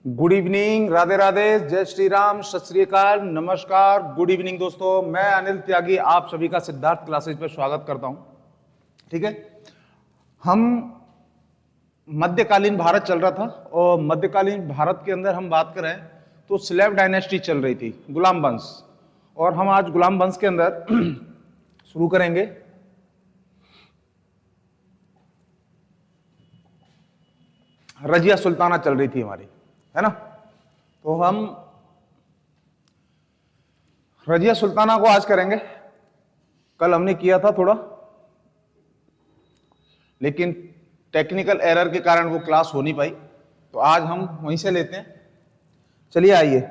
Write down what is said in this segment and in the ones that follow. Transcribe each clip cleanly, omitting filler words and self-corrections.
Good evening, Radhe Radhe, जय श्री राम, सत श्री अकाल, नमस्कार, गुड इवनिंग दोस्तों। मैं अनिल त्यागी आप सभी का सिद्धार्थ क्लासेज पर स्वागत करता हूं। ठीक है, हम मध्यकालीन भारत चल रहा था और मध्यकालीन भारत के अंदर हम बात करें तो स्लेव डायनेस्टी चल रही थी, गुलाम वंश। और हम आज गुलाम वंश के अंदर शुरू करेंगे रजिया सुल्ताना चल रही थी हमारी, है ना। तो हम रजिया सुल्ताना को आज करेंगे। कल हमने किया था थोड़ा, लेकिन टेक्निकल एरर के कारण वो क्लास हो नहीं पाई, तो आज हम वहीं से लेते हैं। चलिए आइए।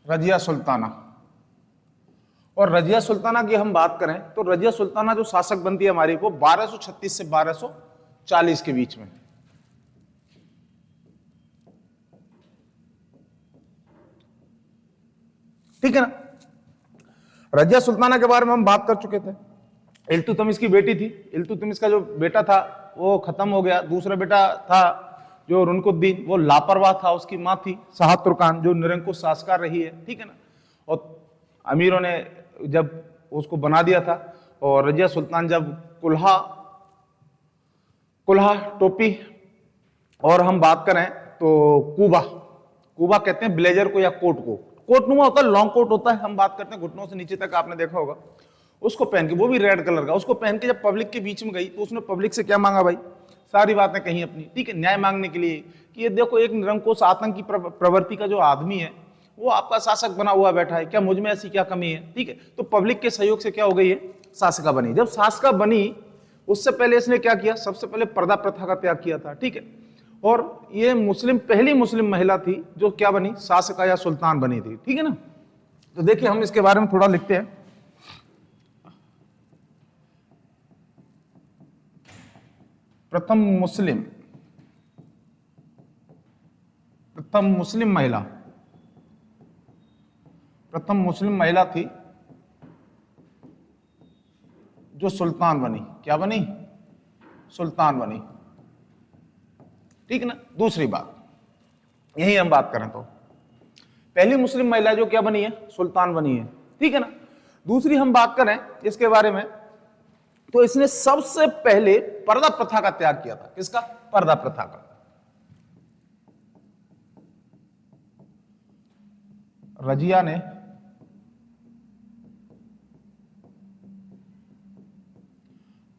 रजिया सुल्ताना, और रजिया सुल्ताना की हम बात करें तो रजिया सुल्ताना जो शासक बनती है हमारी, वो 1236 से 1240 के बीच में। ठीक है ना। रजिया सुल्ताना के बारे में हम बात कर चुके थे। इल्तुतमिश की बेटी थी। इल्तुतमिश का जो बेटा था वो खत्म हो गया। दूसरा बेटा था जो रुनकुद्दीन, वो लापरवाह था। उसकी माँ थी शाह तुर्कान, जो निरंकुश शासकार रही है। ठीक है ना। और अमीरों ने जब उसको बना दिया था, और रजिया सुल्तान जब कुल्हा टोपी, और हम बात करें तो कुबा कहते हैं ब्लेजर को या कोट को। कोट नुमा होता है, लॉन्ग कोट होता है। हम बात करते हैं घुटनों से नीचे तक, आपने देखा होगा। उसको पहन के, वो भी रेड कलर का, उसको पहन के जब पब्लिक के बीच में गई तो उसने पब्लिक से क्या मांगा भाई? सारी बातें कही अपनी। ठीक है, न्याय मांगने के लिए कि ये देखो, एक निरंकुश आतंकी प्रवृत्ति का जो आदमी है वो आपका शासक बना हुआ बैठा है, क्या मुझ में ऐसी क्या कमी है? ठीक है, तो पब्लिक के सहयोग से क्या हो गई है? शासका बनी। जब शासका बनी, उससे पहले इसने क्या किया? सबसे पहले पर्दा प्रथा का त्याग किया था। ठीक है, और ये पहली मुस्लिम महिला थी जो क्या बनी? शासका या सुल्तान बनी थी। ठीक है ना। तो देखिए, हम इसके बारे में थोड़ा लिखते हैं। प्रथम मुस्लिम महिला थी जो सुल्तान बनी। क्या बनी? सुल्तान बनी। ठीक है ना। दूसरी बात, यही हम बात करें तो पहली मुस्लिम महिला जो क्या बनी है? सुल्तान बनी है। ठीक है ना। दूसरी हम बात करें इसके बारे में तो इसने सबसे पहले पर्दा प्रथा का त्याग किया था। किसका? पर्दा प्रथा का। रजिया ने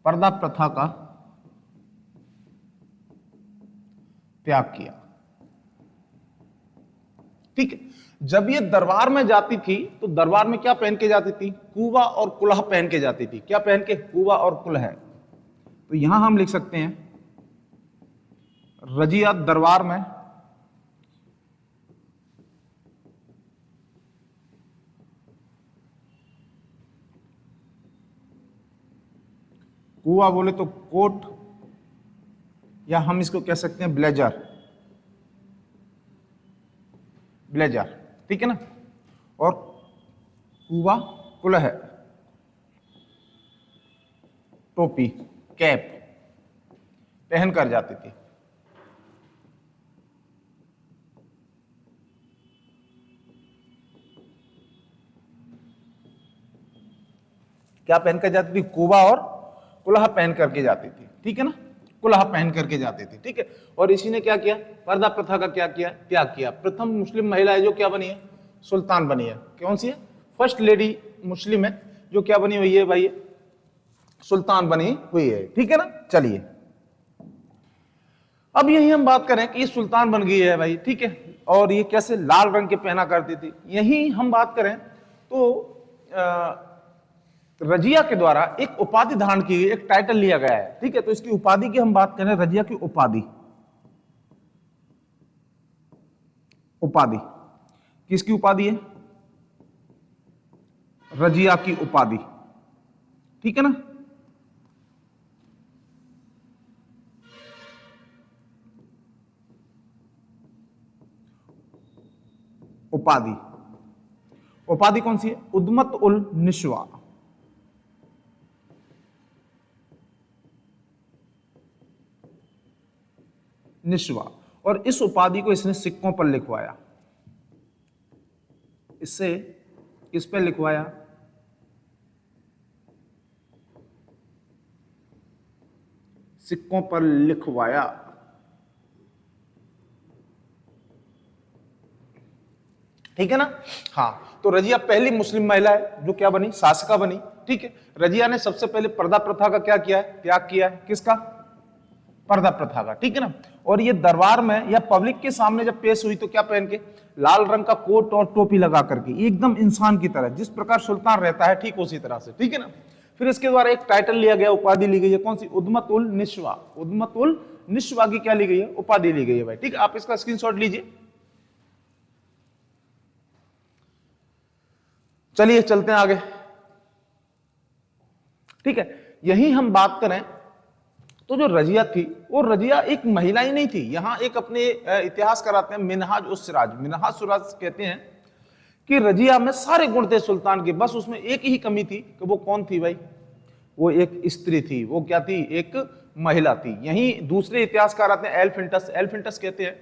पर्दा प्रथा का त्याग किया। ठीक है। जब ये दरबार में जाती थी तो दरबार में क्या पहन के जाती थी? कुबा और कुल्हा पहन के जाती थी। क्या पहन के? कुबा और कुल्हा। तो यहां हम लिख सकते हैं रजिया दरबार में कुबा बोले तो कोट, या हम इसको कह सकते हैं ब्लेजर। ठीक है ना। और कुबा कुल्हा, टोपी, कैप पहन कर जाती थी। क्या पहन कर जाती थी? कुबा और कुल्हा पहन करके जाती थी। ठीक है ना। कुल्हा पहन करके जाती थी। ठीक है। और इसी ने क्या किया? पर्दा प्रथा का क्या किया? त्याग किया। प्रथम मुस्लिम महिला है जो क्या बनी है? सुल्तान बनी है। कौन सी है? फर्स्ट लेडी मुस्लिम है जो क्या बनी हुई है भाई? सुल्तान बनी हुई है। ठीक है ना। चलिए, अब यही हम बात करें कि ये सुल्तान बन गई है भाई। ठीक है, और ये कैसे? लाल रंग के पहना करती थी। यही हम बात करें तो रजिया के द्वारा एक उपाधि धारण की गई, एक टाइटल लिया गया है। ठीक है, तो इसकी उपाधि की हम बात करें, रजिया की उपाधि किसकी उपाधि है? रजिया की उपाधि। ठीक है ना। उपाधि। उपाधि कौन सी है? उद्मत उल निश्वा। निश्वा। और इस उपाधि को इसने सिक्कों पर लिखवाया। इससे किस पे लिखवाया? सिक्कों पर लिखवाया। ठीक है ना? हाँ, तो रजिया पहली मुस्लिम महिला है जो क्या बनी? शासिका बनी। ठीक है, रजिया ने सबसे पहले पर्दा प्रथा का क्या किया है? त्याग किया है। किसका? पर्दा प्रथा का। ठीक है ना? और ये दरबार में या पब्लिक के सामने जब पेश हुई तो क्या पहन के? लाल रंग का कोट और टोपी लगा करके, एकदम इंसान की तरह, जिस प्रकार सुल्तान रहता है ठीक उसी तरह से। ठीक है ना? फिर इसके द्वारा एक टाइटल लिया गया, उपाधि ली गई है। कौन सी? उद्मत उल निश्वा। उद्मत उल निश्वा की क्या ली गई है? उपाधि ली गई है भाई। ठीक है, आप इसका स्क्रीनशॉट लीजिए। चलिए चलते हैं आगे। ठीक है, यही हम बात करें तो जो रजिया थी वो रजिया एक महिला ही नहीं थी। यहां एक अपने इतिहास कराते हैं मिनहाज उस सिराज। मिनहाज सिराज कहते हैं कि रजिया में सारे गुण थे सुल्तान के, बस उसमें एक ही कमी थी कि वो कौन थी भाई? वो एक स्त्री थी। वो क्या थी? एक महिला थी। यही दूसरे इतिहासकार आते हैं एल्फिंटस। एल्फिंटस कहते हैं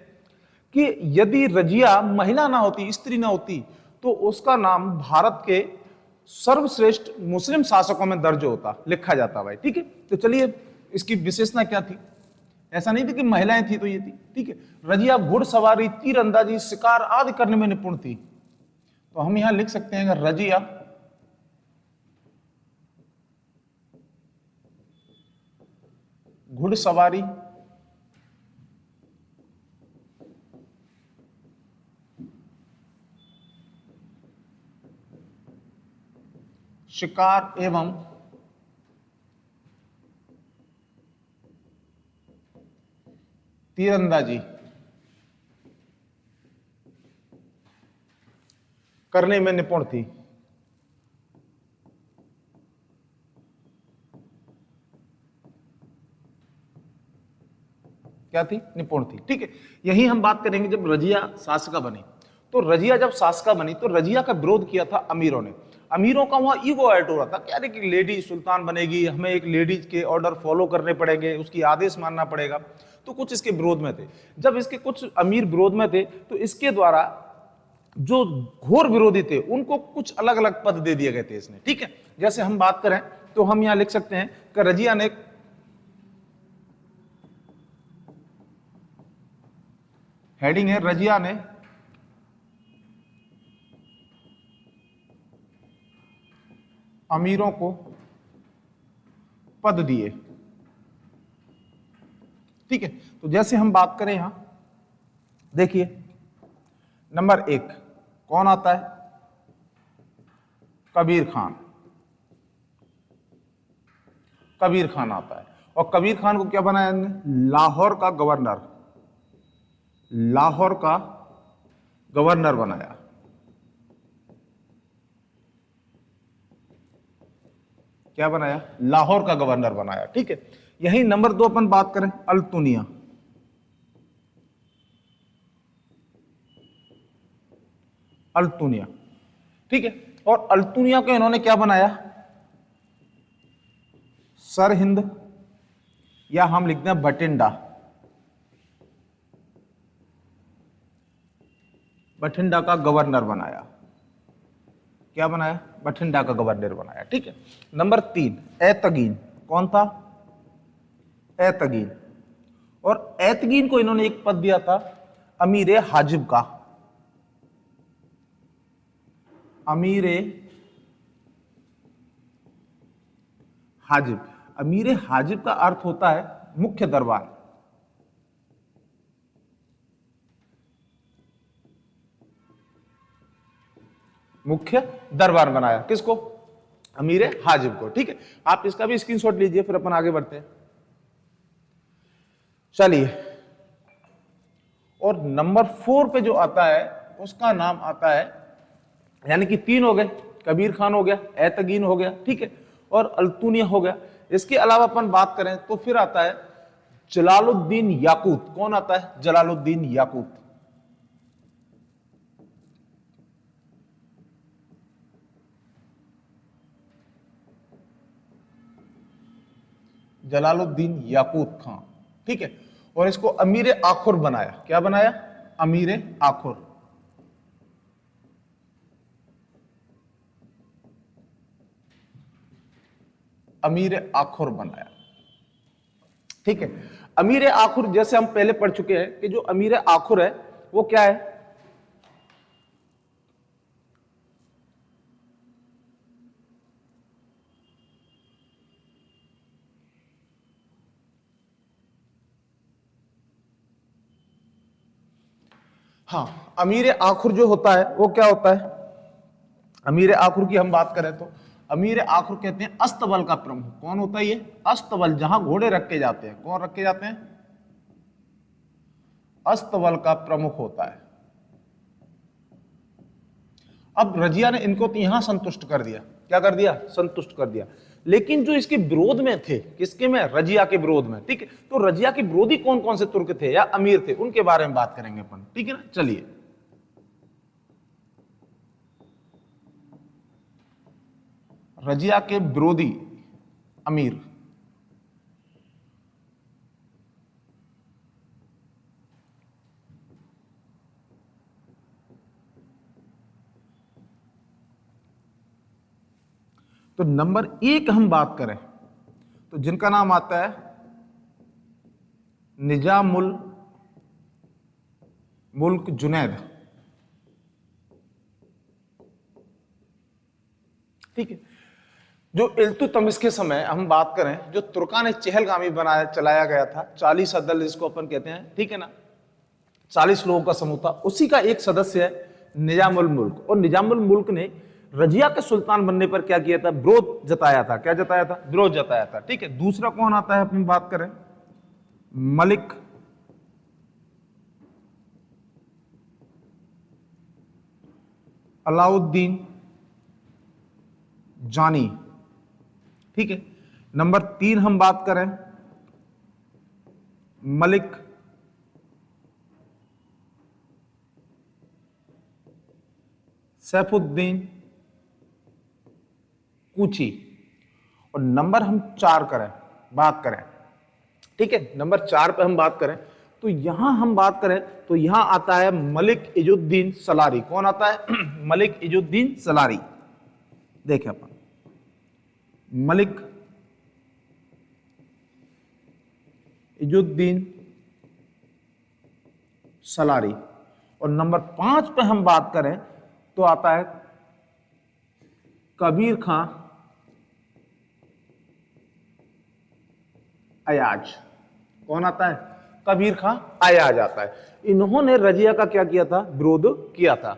कि यदि रजिया महिला ना होती, स्त्री ना होती, तो उसका नाम भारत के सर्वश्रेष्ठ मुस्लिम शासकों में दर्ज होता, लिखा जाता भाई। ठीक है, तो चलिए इसकी विशेषता क्या थी? ऐसा नहीं थी कि महिलाएं थी तो ये थी। ठीक है, रजिया घुड़सवारी, तीरंदाजी, शिकार आदि करने में निपुण थी। तो हम यहां लिख सकते हैं कि रजिया घुड़सवारी, शिकार एवं तीरंदाजी करने में निपुण थी। क्या थी? निपुण थी। ठीक है, यही हम बात करेंगे जब रजिया शासिका बनी। तो रजिया जब शासिका बनी तो रजिया का विरोध किया था अमीरों ने। अमीरों का वहां ईगो हर्ट हो रहा था, कह रहे कि लेडी सुल्तान बनेगी, हमें एक लेडीज के ऑर्डर फॉलो करने पड़ेंगे, उसकी आदेश मानना पड़ेगा। तो कुछ इसके विरोध में थे। जब इसके कुछ अमीर विरोध में थे तो इसके द्वारा जो घोर विरोधी थे उनको कुछ अलग अलग पद दे दिए गए थे इसने। ठीक है, जैसे हम बात करें तो हम यहां लिख सकते हैं कि रजिया ने, हेडिंग है रजिया ने अमीरों को पद दिए। ठीक है, तो जैसे हम बात करें यहां देखिए, नंबर 1 कौन आता है? कबीर खान। कबीर खान आता है। और कबीर खान को क्या बनाया इन्होंने? लाहौर का गवर्नर। लाहौर का गवर्नर बनाया। क्या बनाया? लाहौर का गवर्नर बनाया। ठीक है, यही नंबर 2 अपन बात करें, अल्तुनिया। अल्तुनिया। ठीक है, और अल्तुनिया को इन्होंने क्या बनाया? सर हिंद, या हम लिखते हैं बठिंडा। बठिंडा का गवर्नर बनाया। क्या बनाया? बठिंडा का गवर्नर बनाया। ठीक है, नंबर 3 एतगीन। कौन था? एतगीन। और एतगीन को इन्होंने एक पद दिया था अमीर हाजिब का। अमीर हाजिब। अमीर हाजिब का अर्थ होता है मुख्य दरबार। मुख्य दरबार बनाया किसको? अमीर हाजिब को। ठीक है, आप इसका भी स्क्रीनशॉट लीजिए, फिर अपन आगे बढ़ते हैं। चलिए, और नंबर 4 पे जो आता है उसका नाम आता है, यानी कि 3 हो गए, कबीर खान हो गया, एतगीन हो गया, ठीक है, और अल्तुनिया हो गया। इसके अलावा अपन बात करें तो फिर आता है जलालुद्दीन याकूत। कौन आता है? जलालुद्दीन याकूत। जलालुद्दीन याकूत खां, ठीक है। और इसको अमीर आखुर बनाया, क्या बनाया? अमीर आखुर। अमीर आखुर बनाया, ठीक है। अमीर आखुर जैसे हम पहले पढ़ चुके हैं कि जो अमीर आखुर है वो क्या है? हाँ, अमीर आखुर जो होता है वो क्या होता है? अमीर आखुर की हम बात करें तो अमीर आखुर कहते हैं अस्तबल का प्रमुख। कौन होता है ये? अस्तबल, जहां घोड़े रखे जाते हैं। कौन रखे जाते हैं? अस्तबल का प्रमुख होता है। अब रजिया ने इनको तो यहां संतुष्ट कर दिया, क्या कर दिया? संतुष्ट कर दिया। लेकिन जो इसके विरोध में थे, किसके में? रजिया के विरोध में, ठीक है। तो रजिया के विरोधी कौन कौन से तुर्क थे या अमीर थे, उनके बारे में बात करेंगे अपन, ठीक है ना। चलिए, रजिया के विरोधी अमीर। तो नंबर 1 हम बात करें तो जिनका नाम आता है निजामुल मुल्क जुनैद, ठीक है। जो इल्तुतमिश के समय हम बात करें, जो तुर्कान चहलगामी बनाया चलाया गया था, 40 अदल जिसको अपन कहते हैं, ठीक है ना, 40 लोगों का समूह था, उसी का एक सदस्य है निजामुल मुल्क। और निजामुल मुल्क ने रजिया के सुल्तान बनने पर क्या किया था? विरोध जताया था। क्या जताया था? विरोध जताया था, ठीक है। दूसरा कौन आता है अपनी बात करें? मलिक अलाउद्दीन जानी, ठीक है। नंबर 3 हम बात करें मलिक सैफुद्दीन कूची। और नंबर हम 4 करें, बात करें, ठीक है, नंबर 4 पे हम बात करें तो यहां हम बात करें तो यहां आता है मलिक इजुद्दीन सलारी। कौन आता है? मलिक इजुद्दीन सलारी। देखें अपन, मलिक इजुद्दीन सलारी। और नंबर 5 पे हम बात करें तो आता है कबीर खां अयाज। कौन आता है? कबीर खां अयाज आता है। इन्होंने रजिया का क्या किया था? विरोध किया था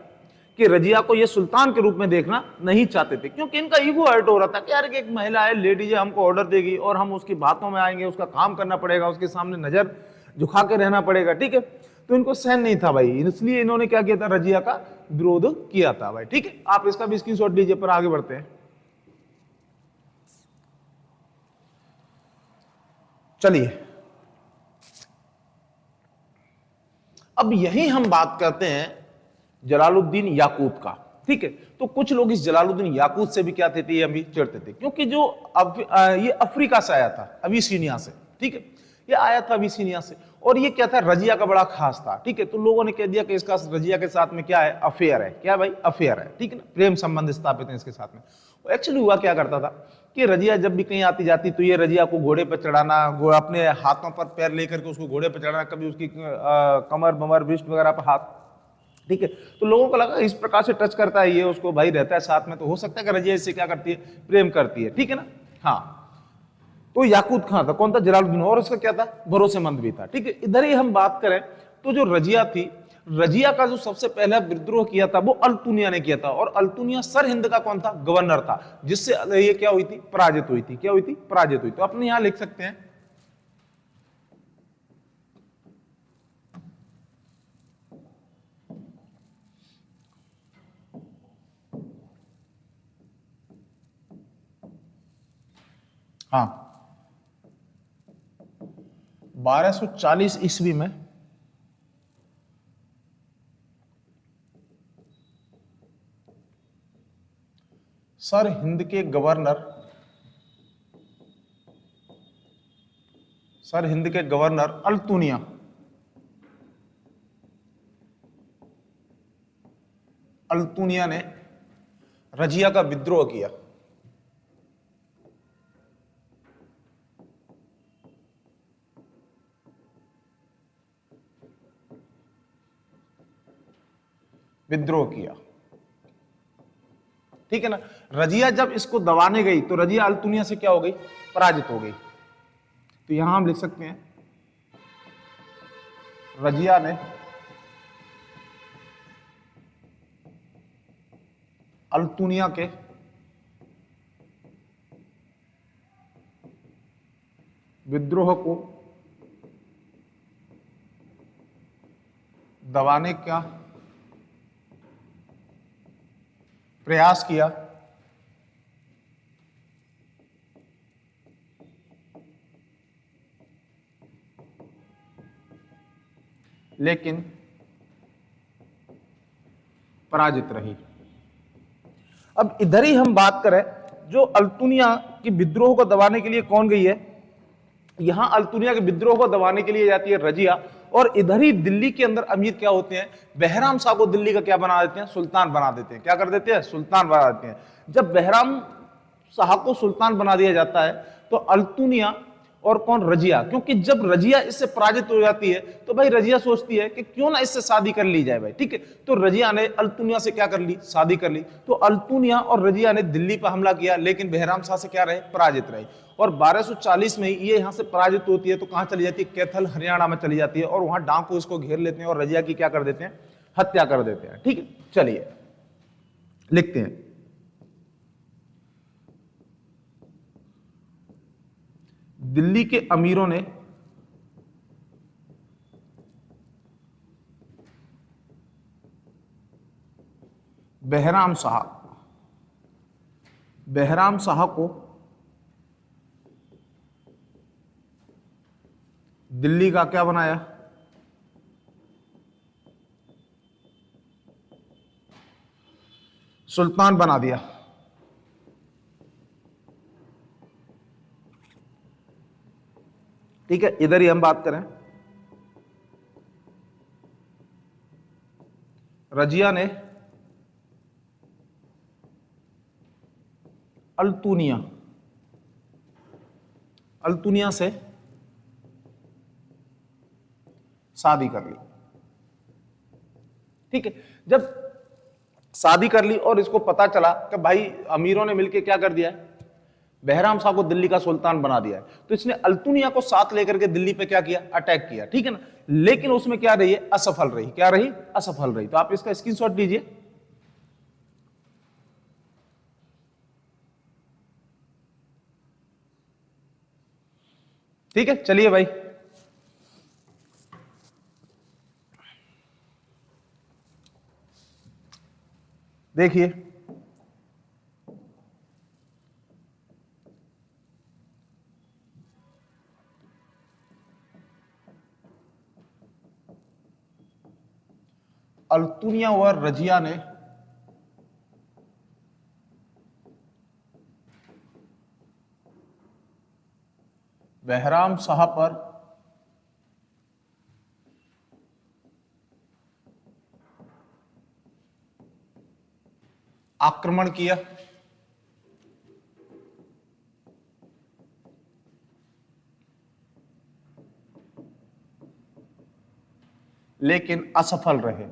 कि रजिया को ये सुल्तान के रूप में देखना नहीं चाहते थे, क्योंकि इनका ईगो हर्ट हो रहा था कि यार एक महिला है, लेडीज है, हमको ऑर्डर देगी और हम उसकी बातों में आएंगे, उसका काम करना पड़ेगा, उसके सामने नजर झुका के रहना पड़ेगा, ठीक है। तो इनको सहन नहीं था भाई, इसलिए इन्होंने क्या किया था? रजिया का विरोध किया था भाई, ठीक है। आप इसका भी स्क्रीनशॉट लीजिए, पर आगे बढ़ते हैं। चलिए, अब यही हम बात करते हैं जलालुद्दीन याकूत का, ठीक है। तो कुछ लोग इस जलालुद्दीन याकूत से भी क्या थे? ये अभी चिढ़ते थे, क्योंकि जो ये अफ्रीका से आया था, अबिसिनिया से, ठीक है। ये आया था अबिसिनिया से, और ये क्या था? रजिया का बड़ा खास था, ठीक है। तो लोगों ने कह दिया कि इसका रजिया के साथ में क्या है? अफेयर है। क्या भाई? अफेयर है, ठीक है ना, प्रेम संबंध स्थापित है इसके साथ में। एक्चुअली हुआ क्या करता था कि रजिया जब भी कहीं आती जाती तो ये रजिया को घोड़े पर चढ़ाना, अपने हाथों पर पैर लेकर के उसको घोड़े पर चढ़ाना, कभी उसकी कमर बमर वृष्ट वगैरह पर हाथ, ठीक है। तो लोगों को लगा इस प्रकार से टच करता है ये, उसको भाई रहता है साथ में, तो हो सकता है कि रजिया इससे क्या करती है? प्रेम करती है, ठीक है ना। हाँ, तो याकूत खां था। कौन था? जलालुद्दीन। और उसका क्या था? भरोसेमंद भी था, ठीक है। इधर ही हम बात करें तो जो रजिया थी, रजिया का जो सबसे पहला विद्रोह किया था वो अल्तुनिया ने किया था। और अल्तुनिया सर हिंद का कौन था? गवर्नर था, जिससे ये क्या हुई थी? पराजित हुई थी। क्या हुई थी? पराजित हुई। तो अपने यहां लिख सकते हैं हाँ, 1240 ईस्वी में सर हिंद के गवर्नर सर हिंद के गवर्नर अल्तुनिया, अल्तुनिया ने रजिया का विद्रोह किया। विद्रोह किया, ठीक है ना। रजिया जब इसको दबाने गई तो रजिया अल्तुनिया से क्या हो गई, पराजित हो गई। तो यहां हम लिख सकते हैं रजिया ने अल्तुनिया के विद्रोह को दबाने का प्रयास किया, लेकिन पराजित रही। अब इधर ही हम बात करें, जो अल्तुनिया की विद्रोह को दबाने के लिए कौन गई है, यहां अल्तुनिया के विद्रोह को दबाने के लिए जाती है रजिया, और इधर ही दिल्ली के अंदर अमीर क्या होते हैं, बहराम शाह को दिल्ली का क्या बना देते हैं, सुल्तान बना देते हैं। क्या कर देते हैं, सुल्तान बना देते हैं। जब बहराम शाह को सुल्तान बना दिया जाता है तो अल्तुनिया और कौन, रजिया, क्योंकि जब रजिया इससे पराजित हो जाती है तो भाई रजिया सोचती है कि क्यों ना इससे शादी कर ली जाए भाई, ठीक है। तो रजिया ने अल्तुनिया से क्या कर ली, शादी कर ली। तो अल्तुनिया और रजिया ने दिल्ली पर हमला किया, लेकिन बहराम शाह से क्या रहे, पराजित रहे। और 1240 में ये यहां से पराजित होती है तो कहां चली जाती है, कैथल हरियाणा में चली जाती है, और वहां डाकू इसको घेर लेते हैं और रजिया की क्या कर देते हैं, हत्या कर देते हैं, ठीक है। चलिए लिखते हैं, दिल्ली के अमीरों ने बहराम शाह को दिल्ली का क्या बनाया, सुल्तान बना दिया। ठीक है, इधर ही हम बात करें, रजिया ने अल्तुनिया से शादी कर ली, ठीक है। जब शादी कर ली और इसको पता चला कि भाई अमीरों ने मिलकर क्या कर दिया है, बहराम शाह को दिल्ली का सुल्तान बना दिया है, तो इसने अल्तुनिया को साथ लेकर के दिल्ली पे क्या किया, अटैक किया, ठीक है ना। लेकिन उसमें क्या रही है, असफल रही। क्या रही, असफल रही। तो आप इसका स्क्रीनशॉट लीजिए। ठीक है, चलिए भाई देखिए, अल्तुनिया व रजिया ने बहराम शाह पर आक्रमण किया, लेकिन असफल रहे,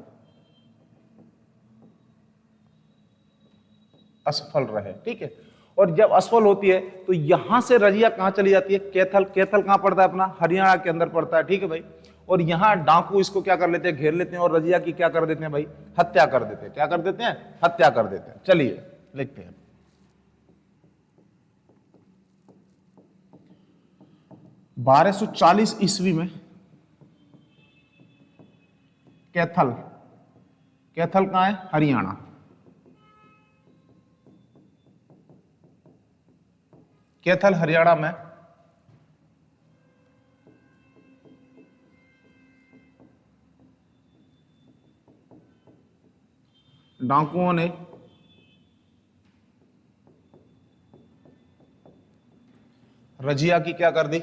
असफल रहे, ठीक है। और जब असफल होती है तो यहां से रजिया कहां चली जाती है, कैथल। कैथल कहां पड़ता है, अपना हरियाणा के अंदर पड़ता है, ठीक है भाई। और यहां डाकू इसको क्या कर लेते हैं, घेर लेते हैं, और रजिया की क्या कर देते हैं भाई, हत्या कर देते हैं। क्या कर देते हैं, हत्या कर देते हैं। चलिए लिखते हैं, 1240 ईस्वी में कैथल, कैथल कहां है, हरियाणा। कैथल हरियाणा में डाकुओं ने रजिया की क्या कर दी,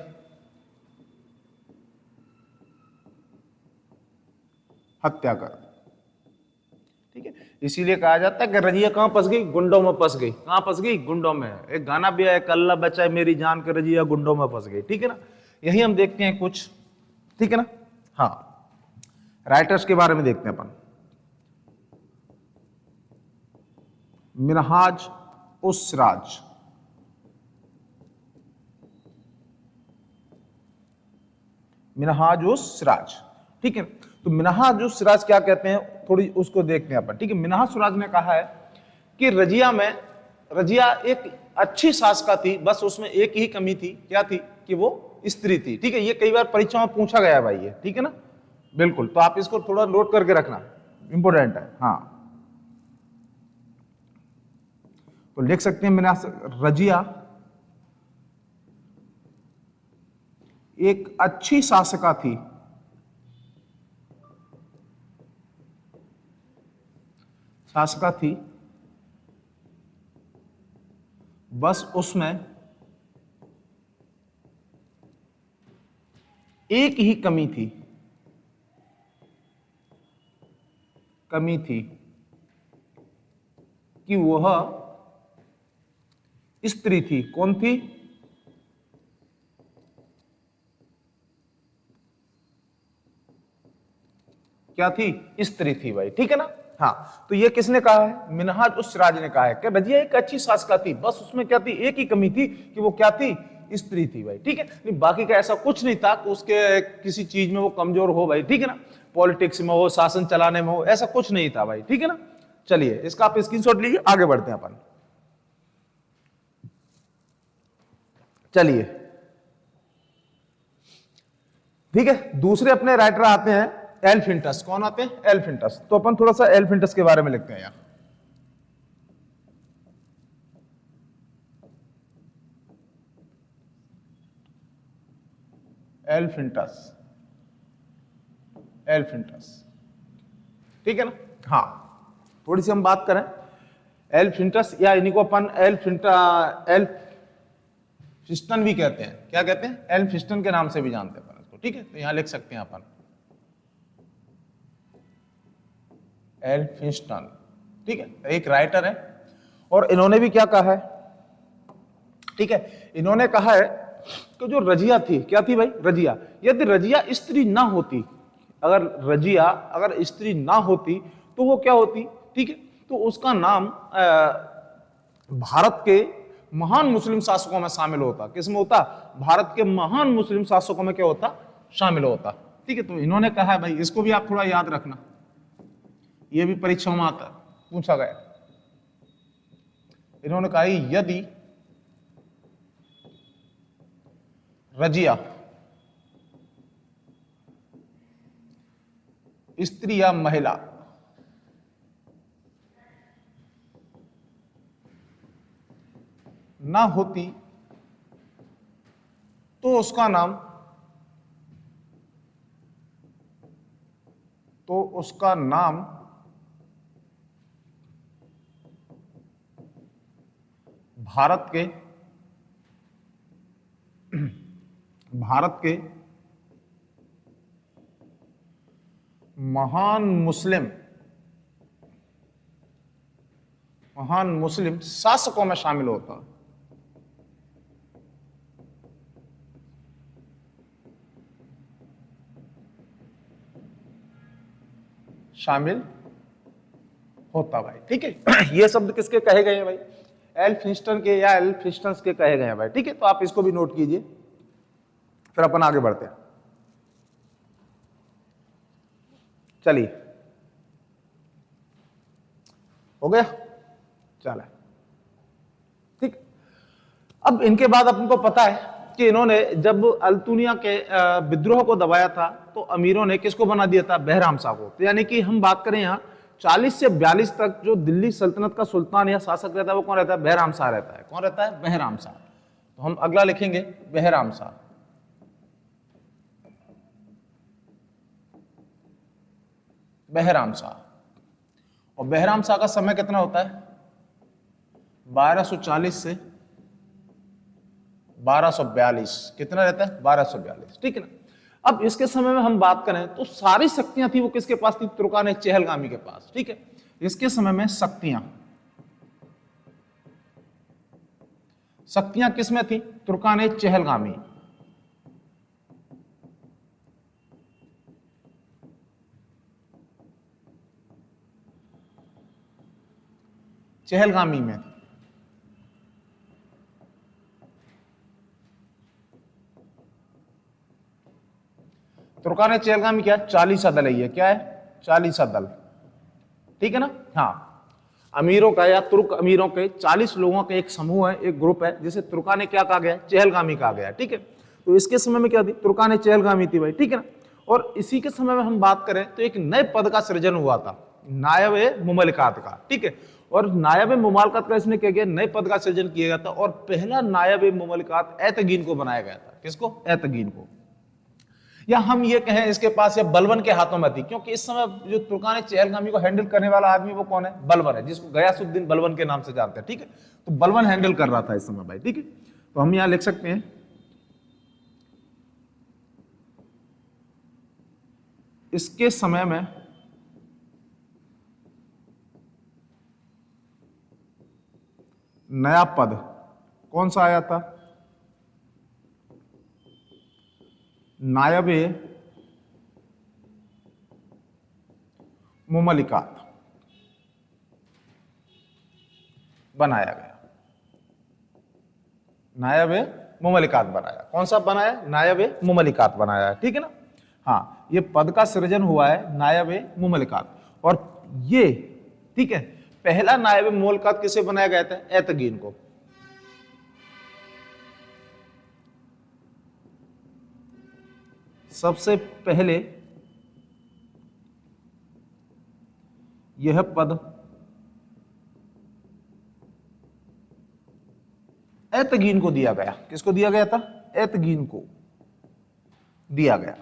हत्या कर दी। ठीक है, इसीलिए कहा जाता है कि रजिया कहां फंस गई, गुंडों में फंस गई। कहां फंस गई, गुंडों में। एक गाना भी है, कल्ला बचाए मेरी जान के रजिया गुंडों में फंस गई। ठीक है ना, यही हम देखते हैं कुछ। ठीक है ना। हाँ, राइटर्स के बारे में देखते हैं अपन। मिनहाज उस सिराज, मिनहाज उस सिराज। ठीक है, तो मिनहाज उस सिराज क्या कहते हैं, थोड़ी उसको देखते हैं अपन। ठीक है, मिनहाज सिराज ने कहा है कि रजिया एक अच्छी शासका थी, बस उसमें एक ही कमी थी। क्या थी, कि वो स्त्री थी। ठीक है, ये कई बार परीक्षा में पूछा गया है भाई ये। ठीक है ना, बिल्कुल, तो आप इसको थोड़ा नोट करके रखना, इंपॉर्टेंट है। हाँ, तो लिख सकते हैं रजिया एक अच्छी शासका थी, बस उसमें एक ही कमी थी, कि वह स्त्री थी। कौन थी, क्या थी, स्त्री थी भाई। ठीक है ना। हाँ, तो ये किसने कहा है, मिनहाज उस सिराज ने कहा है कि रजिया एक अच्छी शासका थी, बस उसमें क्या थी, एक ही कमी थी, कि वो क्या थी, स्त्री थी भाई। ठीक है, नहीं बाकी का ऐसा कुछ नहीं था कि उसके किसी चीज में वो कमजोर हो भाई। ठीक है ना, पॉलिटिक्स में हो, शासन चलाने में हो, ऐसा कुछ नहीं था भाई। ठीक है ना। चलिए, इसका आप स्क्रीनशॉट लीजिए, आगे बढ़ते हैं अपन। चलिए, ठीक है, दूसरे अपने राइटर आते हैं एल्फिंटस। कौन आते हैं, एल्फिंटस। तो अपन थोड़ा सा एल्फिंटस के बारे में लिखते हैं यहां। एल्फिंटस, ठीक है ना। हाँ, थोड़ी सी हम बात करें एल्फिंटस, या इन्हीं को अपन एल्फिस्टन भी कहते हैं। क्या कहते हैं, एल्फिस्टन के नाम से भी जानते हैं अपन इसको। ठीक है, तो यहां लिख सकते हैं अपन एल्फिस्टन। ठीक है, एक राइटर है, और इन्होंने भी क्या कहा है, ठीक है, इन्होंने कहा है कि जो रजिया थी, क्या थी भाई, रजिया, यदि रजिया स्त्री ना होती, अगर स्त्री ना होती तो वो क्या होती। ठीक है, तो उसका नाम भारत के महान मुस्लिम शासकों में शामिल होता। किसमें होता, भारत के महान मुस्लिम शासकों में क्या होता, शामिल होता। ठीक है, तो इन्होंने कहा है भाई, इसको भी आप थोड़ा याद रखना, ये भी परीक्षा में आता, पूछा गया। इन्होंने कहा यदि रजिया स्त्री या महिला ना होती तो उसका नाम भारत के महान मुस्लिम शासकों में शामिल होता। भाई। ठीक है, ये शब्द किसके कहे गए हैं भाई, एल्फिंस्टन के या एल्फिस्टन्स के कहे गए हैं भाई। ठीक है, तो आप इसको भी नोट कीजिए, फिर अपन आगे बढ़ते हैं। चलिए, हो गया, चला। ठीक, अब इनके बाद अपन को पता है कि इन्होंने जब अल्तुनिया के विद्रोह को दबाया था, तो अमीरों ने किसको बना दिया था, बहराम शाह को। तो यानी कि हम बात करें यहाँ 40 से 42 तक जो दिल्ली सल्तनत का सुल्तान या शासक रहता है, वो कौन रहता है, बहराम शाह रहता है। कौन रहता है, बहराम शाह। तो हम अगला लिखेंगे बहराम शाह। बहराम शाह, और बहराम शाह का समय कितना होता है, 1240 से 1242। कितना रहता है, 1242। ठीक है ना। अब इसके समय में हम बात करें तो सारी शक्तियां थी वो किसके पास थी? तुर्कान चहलगामी के पास। ठीक है, इसके समय में शक्तियां किसमें थी? तुर्कान चहलगामी। चहलगामी में थी। तुर्कान चहलगामी क्या है? 40 दल है ये। क्या है? 40 दल। ठीक है ना? हाँ, अमीरों का या तुर्क अमीरों के 40 लोगों का एक समूह है, एक ग्रुप है, जिसे तुर्कान क्या कहा गया? चहलगामी कहा गया। ठीक है, तो इसके समय में क्या थी? तुर्कान चहलगामी थी भाई। ठीक है ना? और इसी के समय में हम बात करें तो एक नए पद का सृजन हुआ था, नायब मुमलिकात का। ठीक है, और नायब मुमलिकात का इसने क्या किया? नए पद का सृजन किया गया था और पहला नायब मुमलिकात एतगीन को बनाया गया था। किसको? एतगीन को। या हम ये कहें इसके पास या बलबन के हाथों में थी, क्योंकि इस समय जो तुर्कान चहलगामी को हैंडल करने वाला आदमी वो कौन है? बलबन है, जिसको गयासुद्दीन बलबन के नाम से जानते हैं। ठीक है, तो बलबन हैंडल कर रहा था इस समय भाई। ठीक है, तो हम यहां लिख सकते हैं इसके समय में नया पद कौन सा आया था? नायब मुमलिकात बनाया गया। नायब मुमलिकात बनाया। कौन सा बनाया? नायब मुमलिकात बनाया। ठीक है ना? हाँ, ये पद का सृजन हुआ है नायब मुमलिकात। और ये, ठीक है, पहला नायब मुमलिकात किसे बनाया गया था? एतगीन को। सबसे पहले यह पद एतगीन को दिया गया। किसको दिया गया था? एतगीन को दिया गया।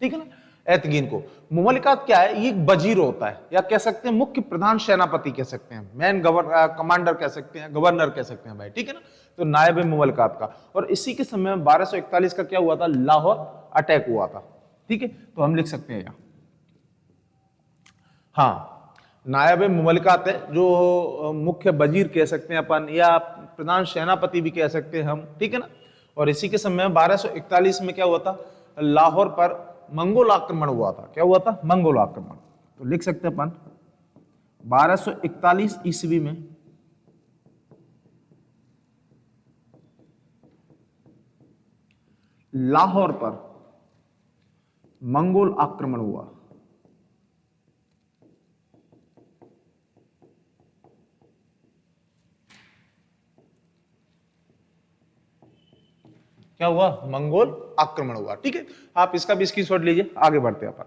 ठीक है ना? एतगीन को। मुमलिकात क्या है? ये एक वजीर होता है, या कह सकते हैं मुख्य प्रधान सेनापति कह सकते हैं, मैन कमांडर कह सकते हैं, गवर्नर कह सकते हैं भाई। ठीक है ना? तो नायब मुमलिकात का। और इसी के समय में 1241 का क्या हुआ था? लाहौर अटैक हुआ था। ठीक है, तो हम लिख सकते हैं यहां, हाँ, नायब मुमलिकात है, जो मुख्य वजीर कह सकते हैं अपन, या प्रधान सेनापति भी कह सकते हैं हम। ठीक है ना? और इसी के समय में 1241 में क्या हुआ था? लाहौर पर मंगोल आक्रमण हुआ था। क्या हुआ था? मंगोल आक्रमण। तो लिख सकते हैं अपन 1241 ईस्वी में लाहौर पर मंगोल आक्रमण हुआ। क्या हुआ? मंगोल आक्रमण हुआ। ठीक है, आप इसका भी स्क्रीनशॉट लीजिए। आगे बढ़ते हैं अपन।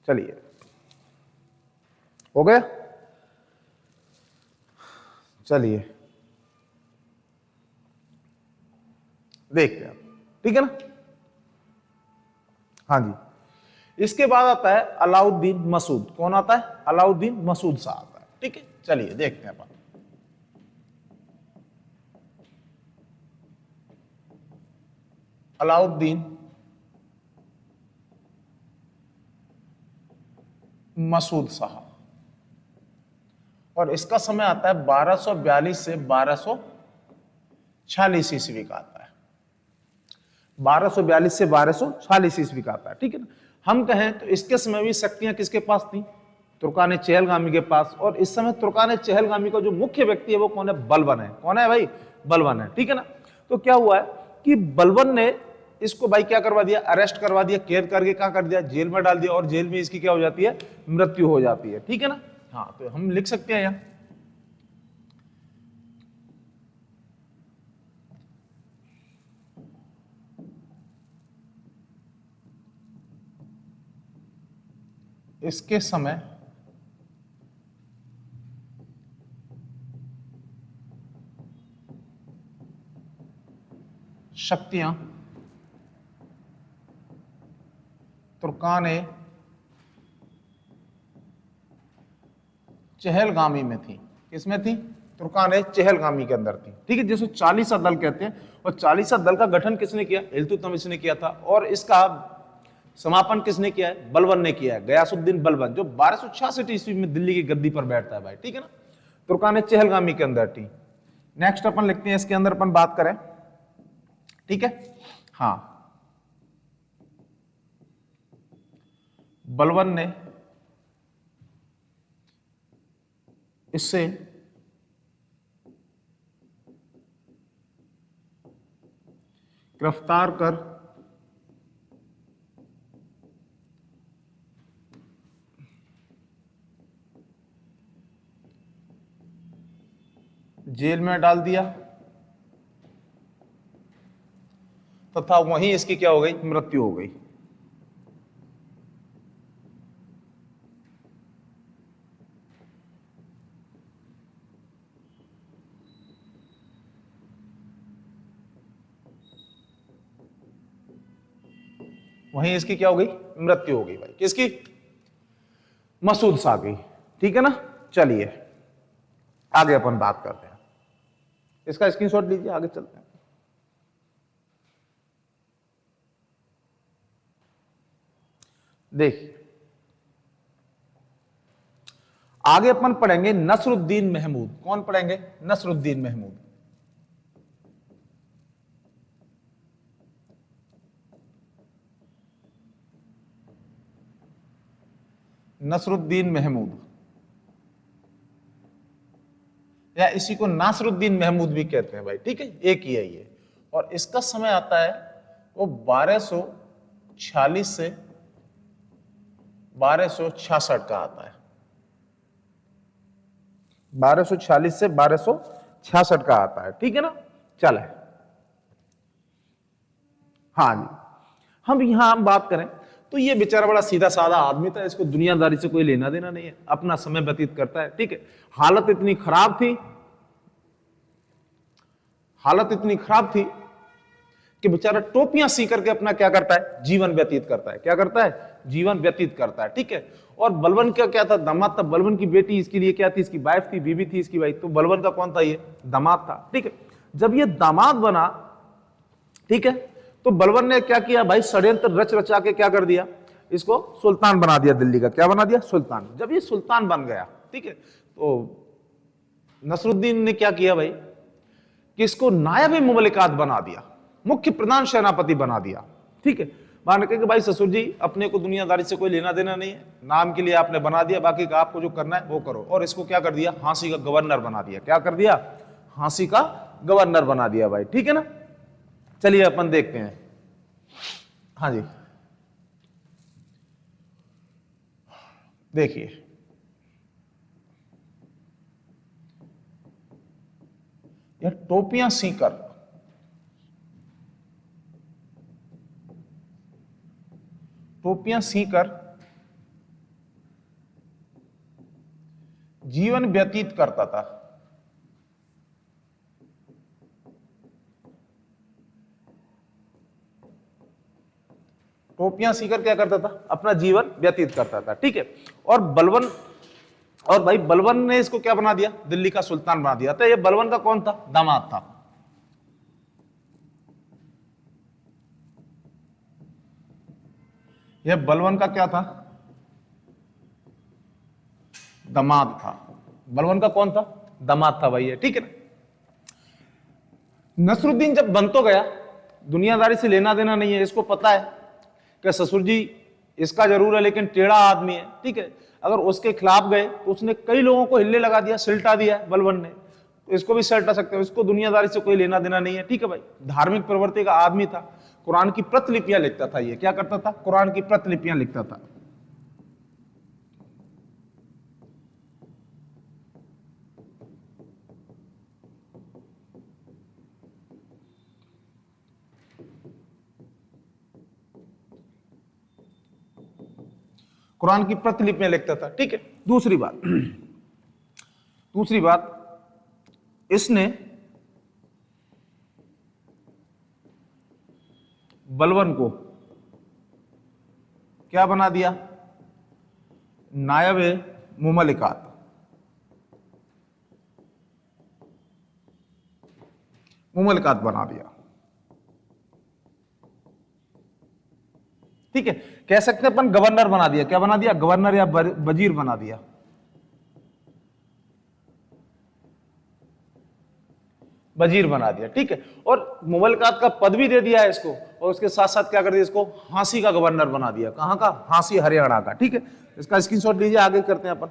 चलिए, हो गया? चलिए देखते हैं। ठीक है ना? हाँ जी, इसके बाद आता है अलाउद्दीन मसूद। कौन आता है? अलाउद्दीन मसूद शाह आता है। ठीक है, चलिए देखते हैं अपन। अलाउद्दीन मसूद शाह, और इसका समय आता है 1242 से 1246 ईस्वी का आता है। 1242 से 1246 ईस्वी का आता है। ठीक है ना? हम कहें तो इसके समय भी शक्तियां किसके पास थी? तुर्कान चहलगामी के पास। और इस समय तुर्कान चहलगामी का जो मुख्य व्यक्ति है वो कौन है? बलबन है। कौन है भाई? बलबन है। ठीक है ना? तो क्या हुआ है कि बलबन ने इसको भाई क्या करवा दिया? अरेस्ट करवा दिया, कैद करके क्या कर दिया? जेल में डाल दिया, और जेल में इसकी क्या हो जाती है? मृत्यु हो जाती है। ठीक है ना? हाँ, तो हम लिख सकते हैं यहां इसके समय शक्तियां तुर्कान चहलगामी में थी। किसमें थी? तुर्कान चहलगामी के अंदर थी, ठीक है, जिसको चालीसा दल कहते हैं। और चालीसा दल का गठन किसने किया? इल्तुतमिश ने किया था। और इसका समापन किसने किया है? बलबन ने किया है, गयासुद्दीन बलबन, जो 1266 ईस्वी में दिल्ली की गद्दी पर बैठता है भाई, ठीक है ना। तुर्कान चहलगामी के अंदर थी। नेक्स्ट अपन लिखते हैं, इसके अंदर अपन बात करें, ठीक है। हाँ, बलबन ने इससे गिरफ्तार कर जेल में डाल दिया तथा वहीं इसकी क्या हो गई? मृत्यु हो गई। वहीं इसकी क्या हो गई? मृत्यु हो गई भाई। किसकी? मसूद शाह की, ठीक है ना। चलिए आगे अपन बात करते हैं, इसका स्क्रीनशॉट लीजिए, आगे चलते हैं। देखिए आगे अपन पढ़ेंगे नसरुद्दीन महमूद। कौन पढ़ेंगे? नसरुद्दीन महमूद। नसरुद्दीन महमूद, या इसी को नासरुद्दीन महमूद भी कहते हैं भाई, ठीक है, एक ही है ये। और इसका समय आता है वो 1246 से 1266 का आता है। 1246 से 1266 का आता है, ठीक है ना। चले, हाँ जी, हम यहां बात करें तो ये बेचारा बड़ा सीधा साधा आदमी था, इसको दुनियादारी से कोई लेना देना नहीं है, अपना समय व्यतीत करता है, ठीक है। हालत इतनी खराब थी, हालत इतनी खराब थी कि बेचारा टोपियां सी करके अपना क्या करता है? जीवन व्यतीत करता है। क्या करता है? जीवन व्यतीत करता है, ठीक है। और बलबन का क्या था? दामाद था। बलबन की बेटी इसके लिए क्या थी? इसकी वाइफ थी, बीवी थी इसकी भाई। तो बलबन का कौन था? ये दामाद था, ठीक है। जब ये दामाद बना, ठीक है, तो बलबन ने क्या किया भाई? षड्यंत्र रच रचा के क्या कर दिया? इसको सुल्तान बना दिया दिल्ली का। क्या बना दिया? सुल्तान। जब ये सुल्तान बन गया, ठीक है, तो नसरुद्दीन ने क्या किया भाई कि इसको नायब मुमलिकात बना दिया, मुख्य प्रधान सेनापति बना दिया, ठीक है। मान के कि भाई ससुर जी, अपने को दुनियादारी से कोई लेना देना नहीं है, नाम के लिए आपने बना दिया, बाकी का आपको जो करना है वो करो। और इसको क्या कर दिया? झांसी का गवर्नर बना दिया। क्या कर दिया? झांसी का गवर्नर बना दिया भाई, ठीक है ना। चलिए अपन देखते हैं, हाँ जी, देखिए यह टोपियां सीकर, टोपियां सीकर जीवन व्यतीत करता था। टोपियां सीकर क्या करता था? अपना जीवन व्यतीत करता था, ठीक है। और बलबन, और भाई बलबन ने इसको क्या बना दिया? दिल्ली का सुल्तान बना दिया था। ये बलबन का कौन था? दामाद था। यह बलबन का क्या था? दामाद था। बलबन का कौन था? दामाद था भाई, ठीक है ना। नसरुद्दीन जब बन तो गया, दुनियादारी से लेना देना नहीं है, इसको पता है कि ससुर जी इसका जरूर है लेकिन टेढ़ा आदमी है, ठीक है। अगर उसके खिलाफ गए तो उसने कई लोगों को हिल्ले लगा दिया, सिलटा दिया बलबन ने, तो इसको भी सिलटा सकते हो। इसको दुनियादारी से कोई लेना देना नहीं है, ठीक है भाई। धार्मिक प्रवृत्ति का आदमी था, कुरान की प्रतिलिपियां लिखता था। ये क्या करता था? कुरान की प्रतिलिपियां लिखता था। कुरान की प्रतिलिपियां लिखता था, ठीक है। दूसरी बात, दूसरी बात, इसने बलबन को क्या बना दिया? नायब मुमलिकात। मुमलकात बना दिया। ठीक है, कह सकते हैं अपन गवर्नर बना दिया। क्या बना दिया? गवर्नर या वजीर बना दिया। वजीर बना दिया। ठीक है, और मुमलकात का पद भी दे दिया है इसको, और उसके साथ साथ क्या कर दिया, इसको हांसी का गवर्नर बना दिया। कहां का? हांसी, हरियाणा का। ठीक है, इसका स्क्रीनशॉट लीजिए, आगे करते हैं अपन।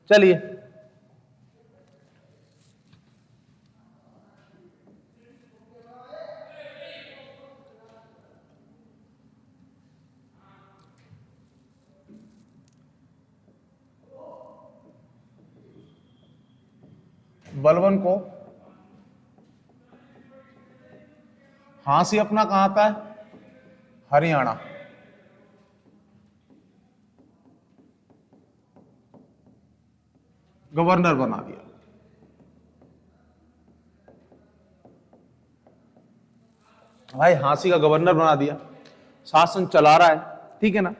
चलिए, बलवन को हांसी अपना कहां आता है? हरियाणा। गवर्नर बना दिया। भाई हांसी का गवर्नर बना दिया, शासन चला रहा है। ठीक है ना,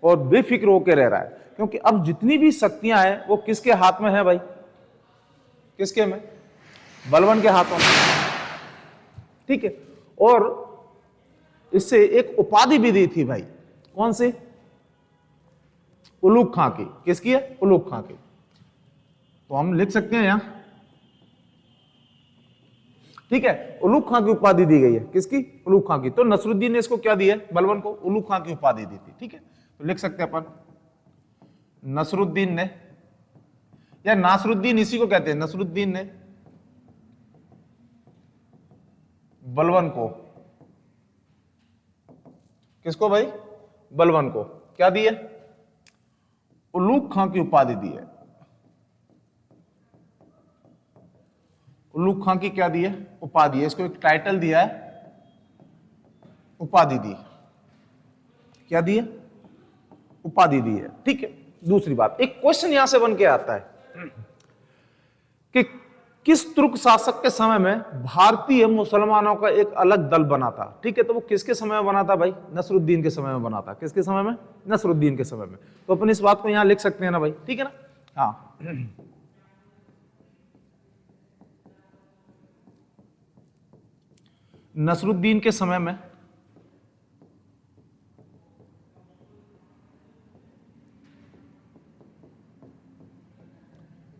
और बेफिक्र होकर रह रहा है, क्योंकि अब जितनी भी शक्तियां हैं वो किसके हाथ में है भाई? किसके में? बलवन के हाथों में। ठीक है, और इससे एक उपाधि भी दी थी भाई। कौन सी? उलूग खां की। किसकी है? उलूग खां की। तो हम लिख सकते हैं यहां, ठीक है, उलूग खां की उपाधि दी गई है। किसकी? उलूग खां की। तो नसरुद्दीन ने इसको क्या दिया? बलवन को उलूग खां की उपाधि दी थी। ठीक है, तो लिख सकते हैं अपन, नसरुद्दीन ने, या नासरुद्दीन इसी को कहते हैं, नसरुद्दीन ने बलवन को, किसको भाई? बलवन को क्या दिया? उलूग खां की उपाधि दी है। उलूग खां की क्या दी है? उपाधि है। इसको एक टाइटल दिया है, उपाधि दी। क्या दी है? उपाधि दी है। ठीक है, दूसरी बात, एक क्वेश्चन यहां से बन के आता है कि किस तुर्क शासक के समय में भारतीय मुसलमानों का एक अलग दल बना था? ठीक है, तो वो किसके समय में बना था भाई? नसरुद्दीन के समय में बना था। किसके समय में? नसरुद्दीन के समय में। तो अपन इस बात को यहां लिख सकते हैं ना भाई? ठीक है ना? हाँ, नसरुद्दीन के समय में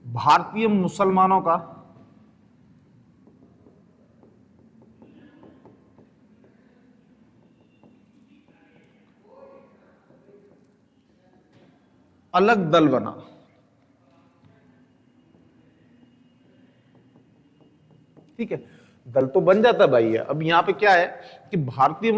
भारतीय मुसलमानों का अलग दल बना। ठीक है, दल तो बन जाता भाई है। अब यहां पे क्या है कि भारतीय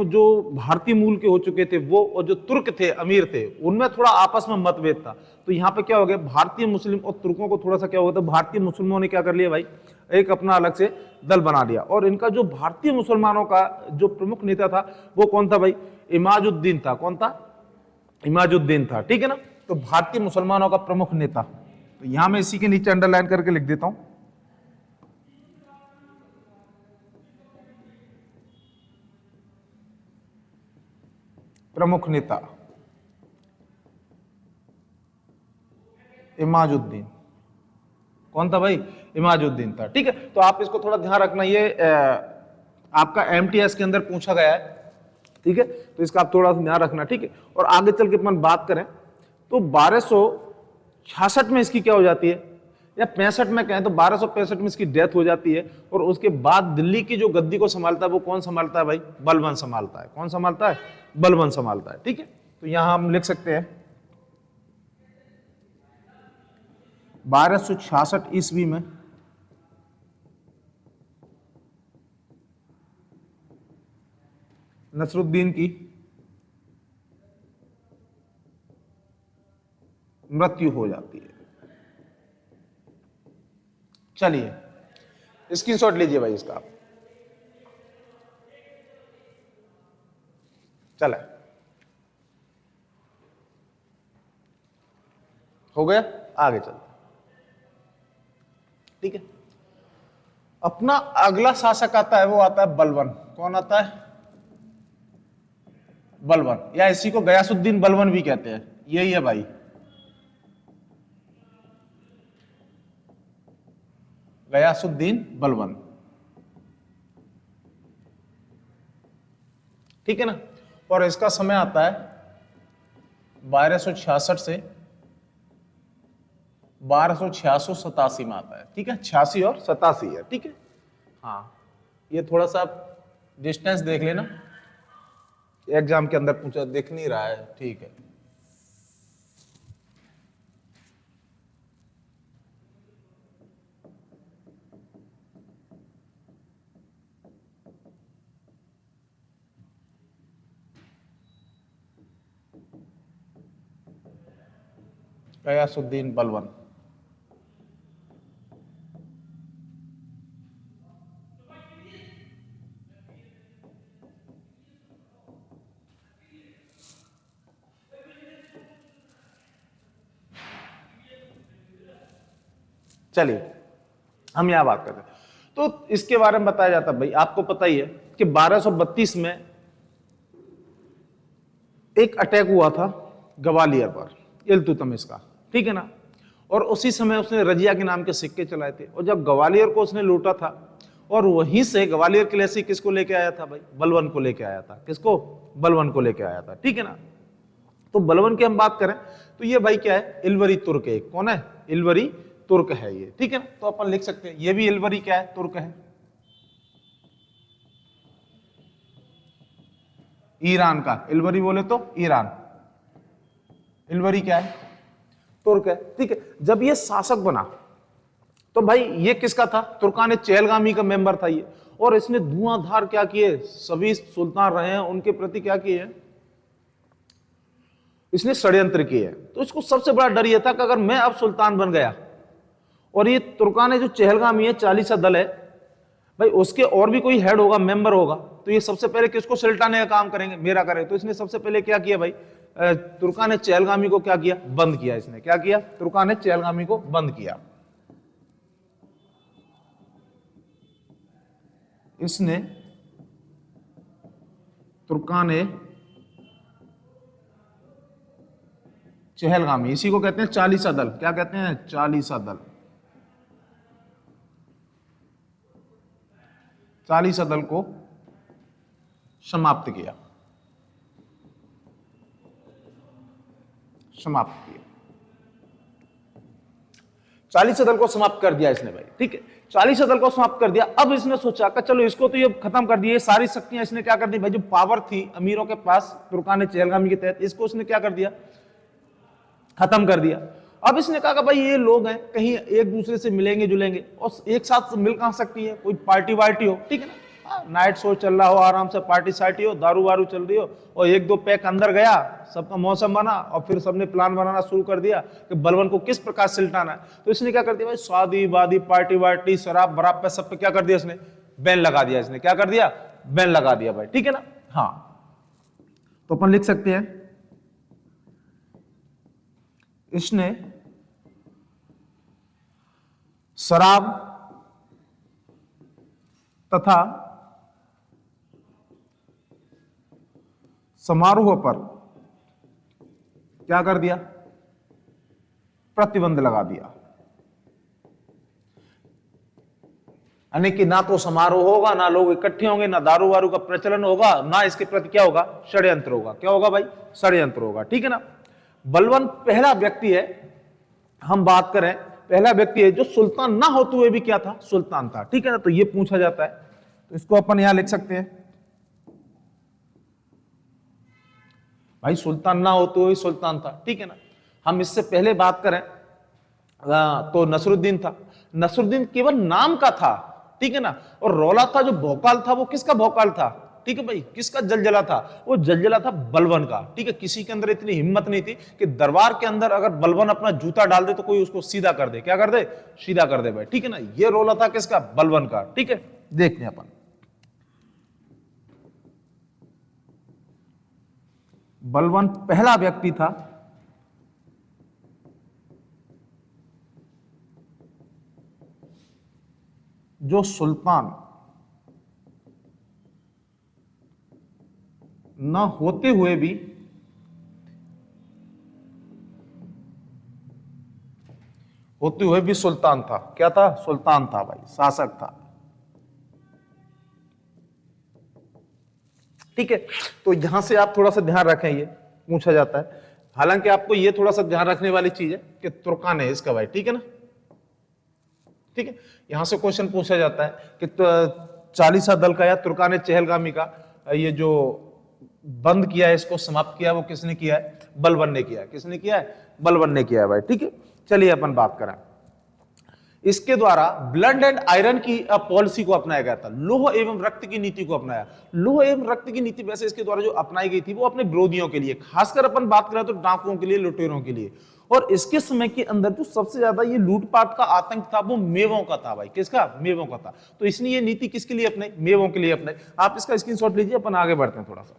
मूल के हो चुके थे वो, और जो तुर्क थे, अमीर थे, उनमें थोड़ा आपस में मतभेद था। तो यहां पे क्या हो गया, भारतीय मुस्लिम और तुर्कों को थोड़ा सा क्या हो गया, तो भारतीय मुसलमानों ने क्या कर लिया भाई, एक अपना अलग से दल बना लिया। और इनका जो भारतीय मुसलमानों का जो प्रमुख नेता था वो कौन था भाई? इमाजुद्दीन था। कौन था? इमाजुद्दीन था। ठीक है ना, तो भारतीय मुसलमानों का प्रमुख नेता। तो यहां मैं इसी के नीचे अंडरलाइन करके लिख देता हूं, प्रमुख नेता इमाजुद्दीन। कौन था भाई? इमाजुद्दीन था। ठीक है, तो आप इसको थोड़ा ध्यान रखना, ये आपका एमटीएस के अंदर पूछा गया है। ठीक है, तो इसका आप थोड़ा सा ध्यान रखना। ठीक है, और आगे चल के अपन बात करें तो 1266 में इसकी क्या हो जाती है, या 65 में कहें तो 1265 में इसकी डेथ हो जाती है। और उसके बाद दिल्ली की जो गद्दी को संभालता है वो कौन संभालता है भाई? बलबन संभालता है। कौन संभालता है? बलबन संभालता है। ठीक है, तो यहां हम लिख सकते हैं 1266 ईस्वी में नसरुद्दीन की मृत्यु हो जाती है। चलिए स्क्रीनशॉट लीजिए भाई इसका। चला, हो गया, आगे चलते। ठीक है, अपना अगला शासक आता है, वो आता है बलबन। कौन आता है? बलबन, या इसी को गयासुद्दीन बलबन भी कहते हैं। यही है भाई, गयासुद्दीन बलबन, ठीक है ना। और इसका समय आता है 1266 से 1286-87 में आता है, ठीक है, 86 और 87 है, ठीक है। हाँ, ये थोड़ा सा डिस्टेंस देख लेना, एग्जाम के अंदर पूछा, दिख नहीं रहा है, ठीक है। गयासुद्दीन बलबन, चलिए हम यहां बात करते हैं। तो इसके बारे में बताया जाता है, भाई आपको पता ही है कि 1232 में एक अटैक हुआ था ग्वालियर पर, इल्तुतमिश का, ठीक है ना। और उसी समय उसने रजिया के नाम के सिक्के चलाए थे, और जब ग्वालियर को उसने लूटा था, और वहीं से ग्वालियर किले से किसको लेके आया था भाई, बलबन को लेके आया था। किसको? बलबन को लेके आया था, ठीक है ना। तो बलबन की हम बात करें तो ये भाई क्या है, इलवरी तुर्क है। कौन है? इलवरी तुर्क है ये, ठीक है ना। तो अपन लिख सकते हैं ये भी इलवरी क्या है, तुर्क है। ईरान का, इलवरी बोले तो ईरान, इलवरी क्या है, तुर्क है, ठीक है। जब ये शासक बना तो भाई ये किसका था, तुर्कान चहलगामी का मेंबर था ये। और इसने धुआंधार क्या किए, सभी सुल्तान रहे हैं उनके प्रति क्या किए हैं, इसने षड्यंत्र किए। तो इसको सबसे बड़ा डर यह था कि अगर मैं अब सुल्तान बन गया और ये तुर्कान जो चहलगामी है 40 दल है भाई, उसके और भी कोई हेड होगा, मेंबर होगा, तो ये सबसे पहले किसको सिलटाने का काम करेंगे, मेरा करे। तो इसने सबसे पहले क्या किया भाई, तुर्कान चहलगामी को क्या किया, बंद किया। इसने क्या किया, तुर्कान चहलगामी को बंद किया। इसने तुर्कान चहलगामी, इसी को कहते हैं 40 दल। क्या कहते हैं, 40 दल। 40 दल को समाप्त किया, समाप्त किया। 40 दल को समाप्त कर दिया इसने भाई, ठीक है। 40 दल को समाप्त कर दिया। अब इसने सोचा कि चलो इसको तो ये खत्म कर दिया, सारी शक्तियां इसने क्या कर दी भाई, जो पावर थी अमीरों के पास तुर्कान चहलगामी के तहत, इसको इसने क्या कर दिया, खत्म कर दिया। अब इसने कहा कि भाई ये लोग हैं, कहीं एक दूसरे से मिलेंगे जुलेंगे, और एक साथ मिल कहां सकती है, कोई पार्टी वार्टी हो, ठीक है ना, नाइट शो चल रहा हो, आराम से पार्टी सार्टी हो, दारू वारू चल रही हो, और एक दो पैक अंदर गया, सबका मौसम बना, और फिर सबने प्लान बनाना शुरू कर दिया कि बलबन को किस प्रकार सिलटाना है। तो इसने क्या कर दिया भाई, शादी वादी पार्टी वार्टी शराब बराब पे सब पे क्या कर दिया इसने, बैन लगा दिया। इसने क्या कर दिया, बैन लगा दिया भाई, ठीक है ना। हाँ, तो अपन लिख सकते हैं इसने शराब तथा समारोह पर क्या कर दिया, प्रतिबंध लगा दिया। यानी कि ना तो समारोह होगा, ना लोग इकट्ठे होंगे, ना दारू वारू का प्रचलन होगा, ना इसके प्रति क्या होगा, षड्यंत्र होगा। क्या होगा भाई, षड्यंत्र होगा, ठीक है ना। बलबन पहला व्यक्ति है, हम बात करें पहला व्यक्ति है जो सुल्तान ना होते हुए भी क्या था, सुल्तान था, ठीक है ना। तो ये पूछा जाता है, तो इसको अपन यहां लिख सकते हैं भाई, सुल्तान ना होते हुए सुल्तान था, ठीक है ना। हम इससे पहले बात करें तो नसरुद्दीन था। नसरुद्दीन केवल नाम का था, ठीक है ना। और रौला था, जो भौकाल था, वो किसका भौकाल था, ठीक है भाई, किसका जलजला था, वो जलजला था बलबन का, ठीक है। किसी के अंदर इतनी हिम्मत नहीं थी कि दरबार के अंदर अगर बलबन अपना जूता डाल दे तो कोई उसको सीधा कर दे, क्या कर दे, सीधा कर दे भाई, ठीक है ना। ये रौला था किसका, बलबन का, ठीक है। देखते हैं अपन, बलबन पहला व्यक्ति था जो सुल्तान न होते हुए भी होते हुए भी सुल्तान था। क्या था? सुल्तान था भाई, शासक था। ठीक है, तो यहां से आप थोड़ा सा ध्यान रखें, ये पूछा जाता है। हालांकि आपको ये थोड़ा सा ध्यान रखने वाली चीज है कि तुर्कान है इसका भाई, ठीक है ना। ठीक है, यहां से क्वेश्चन पूछा जाता है कि चालीसा दल का या तुर्कान चहलगामी का ये जो बंद किया है, इसको समाप्त किया, वो किसने किया है? बलबन ने किया है। किसने किया है? बलबन ने किया है भाई। ठीक है, चलिए अपन बात करें। इसके द्वारा ब्लड एंड आयरन की पॉलिसी को अपनाया गया था, लोह एवं रक्त की नीति को अपनाया। लोह एवं रक्त की नीति वैसे इसके द्वारा जो अपनाई गई थी वो अपने विरोधियों के लिए, खासकर अपन बात करें तो डाकुओं के लिए, लुटेरों के लिए। और इसके समय के अंदर जो सबसे ज्यादा ये लूटपाट का आतंक था वो मेवों का था भाई। किसका? मेवों का था। तो इसने ये नीति किसके लिए अपनाई? मेवों के लिए अपनाई। आप इसका स्क्रीनशॉट लीजिए, अपन आगे बढ़ते हैं थोड़ा सा।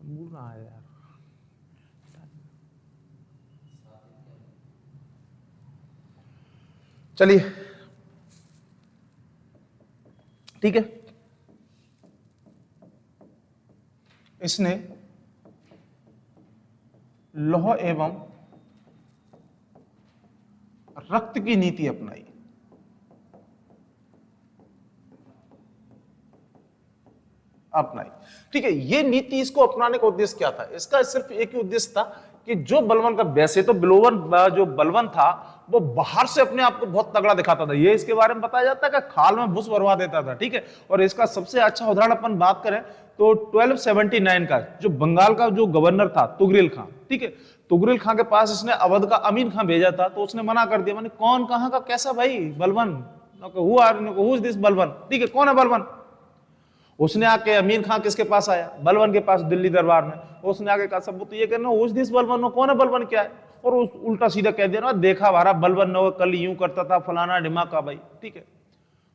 भूल रहा है यार। चलिए, ठीक है, इसने लौह एवं रक्त की नीति अपनाई। ठीक है, ये नीति इसको अपनाने का उद्देश्य क्या था? इसका सिर्फ एक ही उद्देश्य था कि जो बलवान का, वैसे तो बिलोवन जो बलवान था वो बाहर से अपने आप को बहुत तगड़ा दिखाता था। ये इसके बारे में बताया जाता है कि खाल में भूस भरवा देता था। ठीक है, और इसका सबसे अच्छा उदाहरण अपन बात करें तो 1279 का जो बंगाल का जो गवर्नर था तुगरिल खां। ठीक है, तुगरिल खां के पास इसने अवध का अमीन खां भेजा था, तो उसने मना कर दिया। मैंने कौन कहां का कैसा भाई? बलवान। हु इज दिस बलवान? ठीक है, कौन है बलवान? उसने आके अमीर खां किसके पास आया? बलवन के पास, दिल्ली दरबार में। उसने आके कहा सब तो ये कहना उस दिस बलवन, कौन है बलवन, क्या है? और उस उल्टा सीधा कह दिया ना, देखा हमारा बलवन ने कल यूं करता था, फलाना ढिमाका भाई। ठीक है,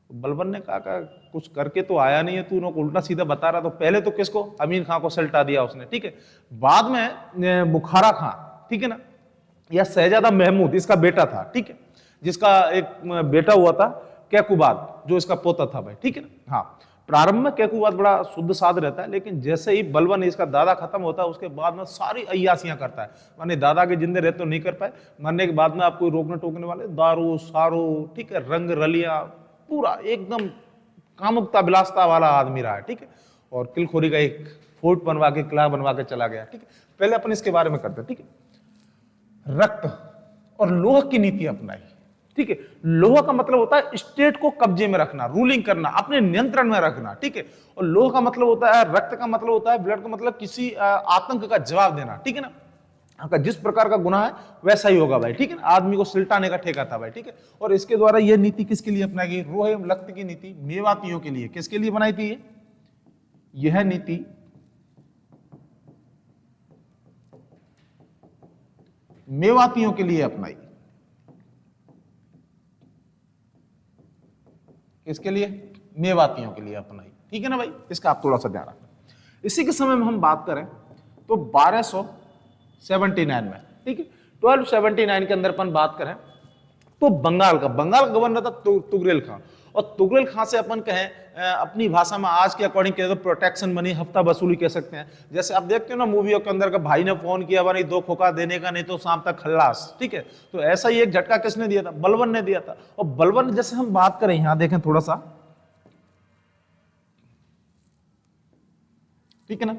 बलवन ने कहा कुछ करके तो आया नहीं है तू, उल्टा सीधा बता रहा। तो पहले तो किसको? अमीर खां को सल्टा दिया उसने। ठीक है, बाद में बुखारा खां, ठीक है ना, या शहजादा महमूद इसका बेटा था। ठीक है, जिसका एक बेटा हुआ था कैकुबाद, जो इसका पोता था भाई। ठीक है ना। हाँ, प्रारंभ में कैकुबाद बड़ा शुद्ध साध रहता है, लेकिन जैसे ही बलवन इसका दादा खत्म होता है उसके बाद में सारी अय्यासियां करता है। माने दादा के जिंदे रहते तो नहीं कर पाए, मरने के बाद में आपको रोकने टोकने वाले, दारू सारू, ठीक है, रंग रलिया, पूरा एकदम कामुकता विलासता वाला आदमी रहा है। ठीक है, और किलखोरी का एक फोर्ट बनवा के, किला बनवा के चला गया। ठीक है, पहले अपन इसके बारे में करते हैं। ठीक है, रक्त और लोह की नीति अपनाई। ठीक है, लोह का मतलब होता है स्टेट को कब्जे में रखना, रूलिंग करना, अपने नियंत्रण में रखना। ठीक है, और लोह का मतलब होता है, रक्त का मतलब होता है, ब्लड का मतलब किसी आतंक का जवाब देना। ठीक है ना, आपका जिस प्रकार का गुनाह है वैसा ही होगा भाई। ठीक है ना, आदमी को सिलटाने का ठेका था भाई। ठीक है, और इसके द्वारा यह नीति किसके लिए अपनाई गई? रोह एवं रक्त की नीति मेवातियों के लिए। किसके लिए बनाई थी यह नीति? मेवातियों के लिए अपनाई। किसके लिए? मेवातियों के लिए अपनाई। ठीक है ना भाई, इसका आप थोड़ा सा ध्यान रखना। इसी के समय में हम बात करें तो 1279 में, ठीक है, 1279 के अंदर अपन बात करें तो बंगाल का गवर्नर था तुगरेल खां। और तुगरेल खां से अपन कहें अपनी भाषा में आज के अकॉर्डिंग कह दो प्रोटेक्शन मनी, हफ्ता वसूली कह सकते हैं। जैसे आप देखते हो ना मूवियों के अंदर का, भाई ने फोन किया नहीं, 2 खोखा देने का, नहीं तो शाम तक खल्लास। ठीक है, तो ऐसा ही एक झटका किसने दिया था? बलवन ने दिया था। और बलवन, जैसे हम बात करें, यहां देखें थोड़ा सा, ठीक है ना,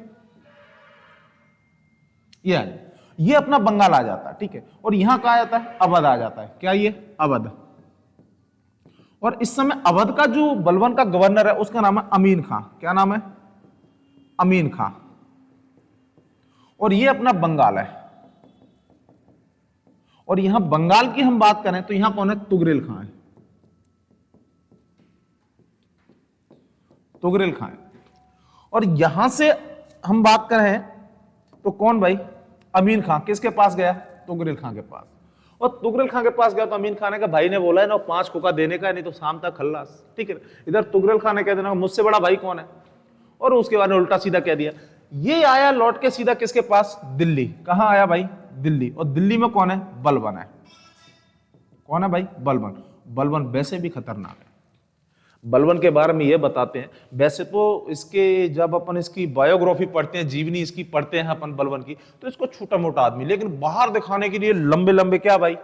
ये अपना बंगाल आ जाता है। ठीक है, और यहां कहा जाता है अवध आ जाता है। क्या ये? अवध। और इस समय अवध का जो बलवन का गवर्नर है उसका नाम है अमीन खां। क्या नाम है? अमीन खां। और ये अपना बंगाल है। और यहां बंगाल की हम बात करें तो यहां कौन है? तुगरेल खां है। तुगरेल खां है। और यहां से हम बात करें तो कौन भाई? अमीन खां। किसके पास गया? तुगरेल खां के पास। और तुगरेल खां के पास गया तो अमीन खान ने कहा भाई ने बोला है ना 5 खोखा देने का, नहीं तो शाम तक खल्लास। ठीक है, इधर तुगरेल खान ने कह देना मुझसे बड़ा भाई कौन है, और उसके बाद उल्टा सीधा कह दिया। ये आया लौट के सीधा किसके पास? दिल्ली। कहां आया भाई? दिल्ली। और दिल्ली में कौन है? बलबन है। कौन है भाई? बलबन। बलबन वैसे भी खतरनाक है। बलवन के बारे में ये बताते हैं। वैसे तो इसके जब अपन इसकी बायोग्राफी पढ़ते हैं, जीवनी इसकी पढ़ते हैं अपन बलवन की, तो इसको छोटा मोटा आदमी, लेकिन बाहर दिखाने के लिए लंबे लंबे क्या भाई,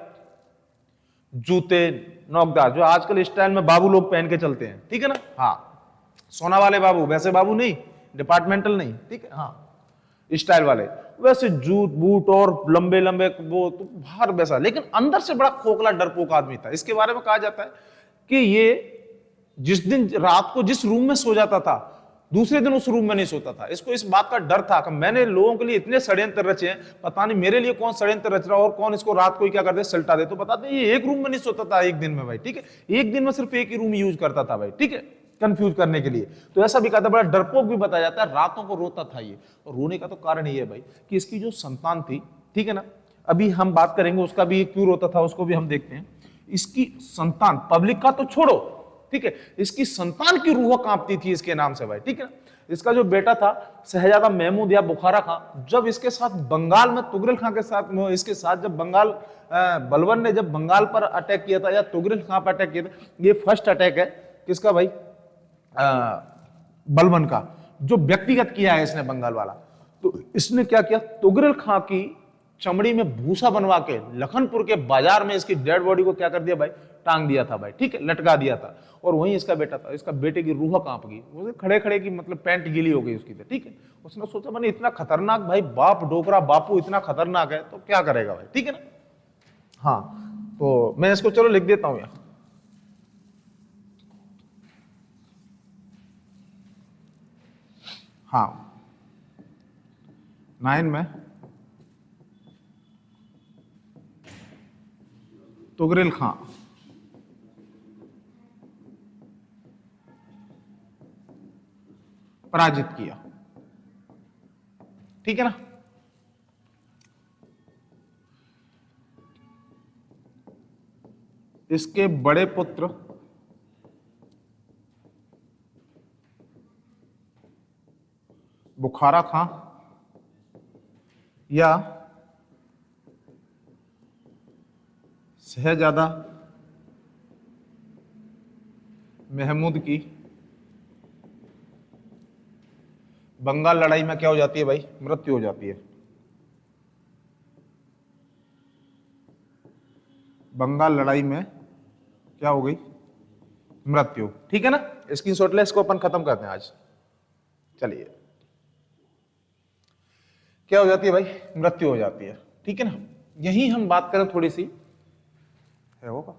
जूते नोकदार, जो आजकल स्टाइल में बाबू लोग पहन के चलते हैं, ठीक है ना। हाँ, सोना वाले बाबू, वैसे बाबू नहीं, डिपार्टमेंटल नहीं, ठीक है, हाँ स्टाइल वाले, वैसे जूत बूट और लंबे लंबे वो, तो बाहर वैसा, लेकिन अंदर से बड़ा खोखला डरपोक आदमी था। इसके बारे में कहा जाता है कि ये जिस दिन रात को जिस रूम में सो जाता था, दूसरे दिन उस रूम में नहीं सोता था। इसको इस बात का डर था कि मैंने लोगों के लिए इतने षड्यंत्र रचे हैं, पता नहीं मेरे लिए कौन षड्यंत्र रच रहा और कौन इसको रात को क्या करते सल्टा दे। तो बताते ये एक रूम में नहीं सोता था एक दिन में भाई, ठीक है, एक दिन में सिर्फ एक ही रूम यूज करता था भाई, ठीक है, कंफ्यूज करने के लिए। तो ऐसा भी कहा था, बड़ा डरपोक भी बताया जाता है, रातों को रोता था ये। और रोने का तो कारण ये है भाई कि इसकी जो संतान थी, ठीक है ना, अभी हम बात करेंगे उसका भी, क्यों रोता था उसको भी हम देखते हैं। इसकी संतान, पब्लिक का तो छोड़ो, ठीक है, इसकी संतान की रूह कांपती थी इसके नाम से भाई, ठीक है ना। इसका जो बेटा था शहजादा महमूद या बुखारा खां, जब इसके साथ बंगाल में तुगरल खां के साथ, इसके साथ जब बंगाल, बलवन ने जब बंगाल पर अटैक किया था या तुगरल खां पर अटैक किया था, ये फर्स्ट अटैक है किसका भाई, बलवन का, जो व्यक्तिगत किया है इसने बंगाल वाला। तो इसने क्या किया, तुगरल खां की चमड़ी में भूसा बनवा के लखनपुर के बाजार में इसकी डेड बॉडी को क्या कर दिया भाई, टांग दिया था भाई, ठीक है, लटका दिया था। और वहीं इसका बेटा था, इसका बेटे की रूह कांप गई, वो खड़े खड़े की मतलब पैंट गीली हो गई उसकी, ठीक है। उसने सोचा मैंने इतना खतरनाक भाई, बाप डोकरा बापू इतना खतरनाक है तो क्या करेगा भाई, ठीक है ना। हाँ, तो मैं इसको चलो लिख देता हूं यहां। हाँ, 9 में तुगरल खां पराजित किया, ठीक है ना। इसके बड़े पुत्र बुखारा खां या शहजादा महमूद की बंगाल लड़ाई में क्या हो जाती है भाई, मृत्यु हो जाती है। बंगाल लड़ाई में क्या हो गई, मृत्यु, ठीक है ना। स्क्रीनशॉट ले, इसको अपन खत्म करते हैं आज। चलिए, क्या हो जाती है भाई, मृत्यु हो जाती है, ठीक है ना। यही हम बात करें थोड़ी सी है होगा,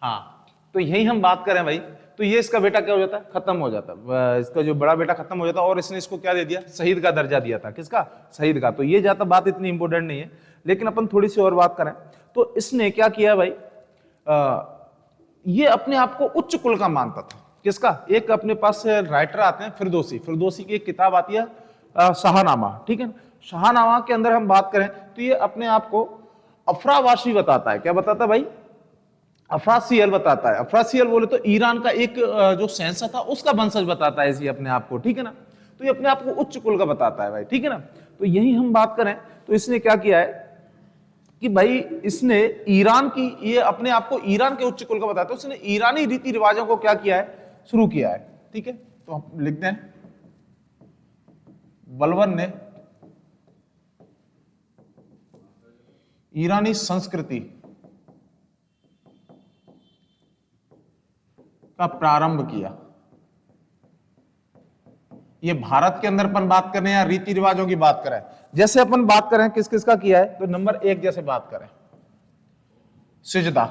हाँ, तो यही हम बात करें भाई, तो ये इसका बेटा क्या हो जाता है, खत्म हो जाता है, इसका जो बड़ा बेटा खत्म हो जाता है। और इसने इसको क्या दे दिया, शहीद का दर्जा दिया था, किसका, शहीद का। तो ये जाता बात इतनी इंपॉर्टेंट नहीं है, लेकिन अपन थोड़ी सी और बात करें तो इसने क्या किया भाई, ये अपने आप को उच्च कुल का मानता था, किसका, एक अपने पास राइटर आते हैं फिरदौसी की एक किताब आती है शाहनामा, ठीक है। शाहनामा के अंदर हम बात करें तो ये अपने आप को अफरावाशी बताता है, क्या बताता है भाई, अफरासियल बताता है। अफरासियल बोले तो ईरान का एक जो सेंसर था उसका वंशज बताता है इसी अपने आप को, ठीक है ना। तो ये अपने आप को उच्च कुल का बताता है भाई, ठीक है ना। तो यही हम बात करें तो इसने क्या किया है कि भाई इसने ईरान की, ये अपने आप को ईरान के उच्च कुल का बताता है, उसने ईरानी रीति रिवाजों को क्या किया है, शुरू किया है, ठीक है। तो हम लिखते हैं बलवन ने ईरानी संस्कृति का प्रारंभ किया। ये भारत के अंदर अपन बात करें या रीति रिवाजों की बात करें, जैसे अपन बात करें किस किस का किया है, तो नंबर 1 जैसे बात करें सिजदा,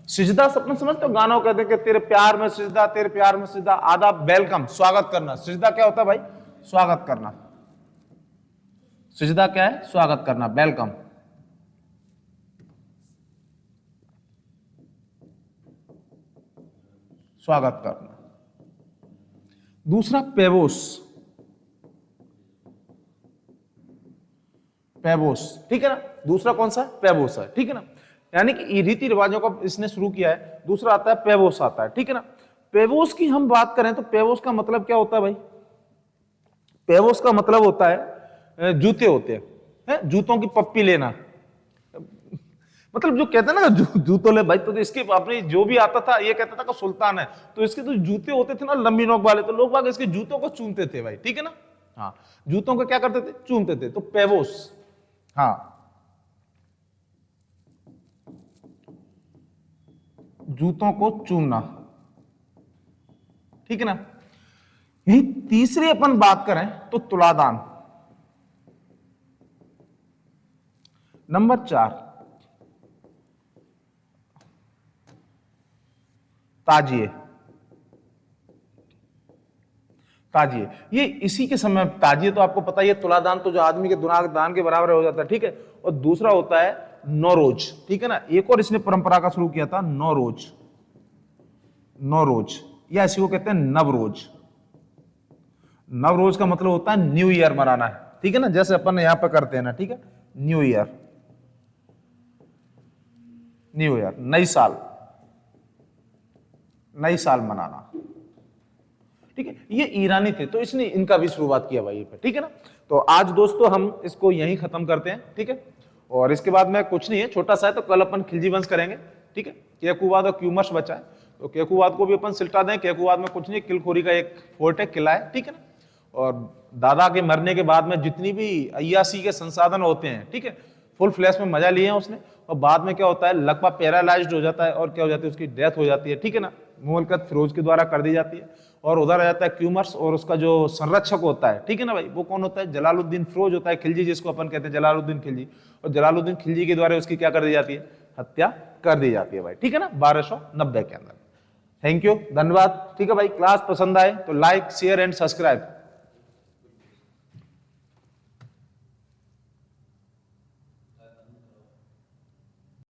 सिजदा सपना समझते हो, गानों कहते हैं कि तेरे प्यार में सिजदा, तेरे प्यार में सिजदा, आदाब वेलकम, स्वागत करना। सिजदा क्या होता है भाई, स्वागत करना। सिजदा क्या है, स्वागत करना, वेलकम। स्वागत करना। दूसरा पेवोस, ठीक है ना। दूसरा कौन सा, पेवोस है, ठीक है ना। यानी कि रीति रिवाजों का इसने शुरू किया है। दूसरा आता है पेवोस आता है, ठीक है ना। पेवोस की हम बात करें तो पेवोस का मतलब क्या होता है भाई, पेवोस का मतलब होता है जूते होते हैं, है जूतों की पप्पी लेना, मतलब जो कहते हैं ना जूतों ले भाई, तो इसके अपने जो भी आता था ये कहता था कि सुल्तान है, तो इसके तो जूते होते थे ना लंबी नोक वाले, तो लोग बाग इसके जूतों को चूमते थे भाई, ठीक है ना। हाँ, जूतों को क्या करते थे, चूमते थे, तो पेवोस। हाँ, जूतों को चूमना, ठीक है ना। यही तीसरी अपन बात करें तो तुलादान। नंबर 4 ताजिए। ताजिए ये इसी के समय, ताजिए तो आपको पता ही है, तुलादान तो जो आदमी के दान के बराबर हो जाता है, ठीक है। और दूसरा होता है नौरोज, ठीक है ना। एक और इसने परंपरा का शुरू किया था, नौरोज। नौरोज या इसी को कहते हैं नवरोज। नवरोज का मतलब होता है न्यू ईयर मनाना है, ठीक है ना, जैसे अपन यहां पर करते हैं ना, ठीक है, न्यू ईयर। न्यू ईयर नई साल, नई साल मनाना, ठीक है। ये ईरानी थे, तो इसने इनका भी शुरुआत किया भाई पे, ठीक है ना। तो आज दोस्तों हम इसको यहीं खत्म करते हैं, ठीक है। और इसके बाद में कुछ नहीं है, छोटा सा है, तो कल अपन खिलजी वंश करेंगे, ठीक है। केकुवाद और क्यूमर्स बचा है, तो केकुवाद को भी अपन सिलटा दें। केकुवाद में कुछ नहीं, किलखोरी का एक फोर्ट है, किला है, ठीक है ना। और दादा के मरने के बाद में जितनी भी अय्यासी के संसाधन होते हैं, ठीक है, फुल फ्लैश में मजा लिए हैं उसने। और बाद में क्या होता है, लकवा पैरालाइज्ड हो जाता है और क्या हो जाती है, उसकी डेथ हो जाती है, ठीक है ना, मुगलकत फिरोज के द्वारा कर दी जाती है। और उधर आ जाता है क्यूमर्स, और उसका जो संरक्षक होता है, ठीक है ना भाई, वो कौन होता है, जलालुद्दीन फिरोज होता है, खिलजी जिसको अपन कहते हैं, जलालुद्दीन खिलजी। और जलालुद्दीन खिलजी के द्वारा उसकी क्या कर दी जाती है, हत्या कर दी जाती है भाई, ठीक है ना, 1290 के अंदर। थैंक यू, धन्यवाद, ठीक है भाई। क्लास पसंद आए तो लाइक शेयर एंड सब्सक्राइब।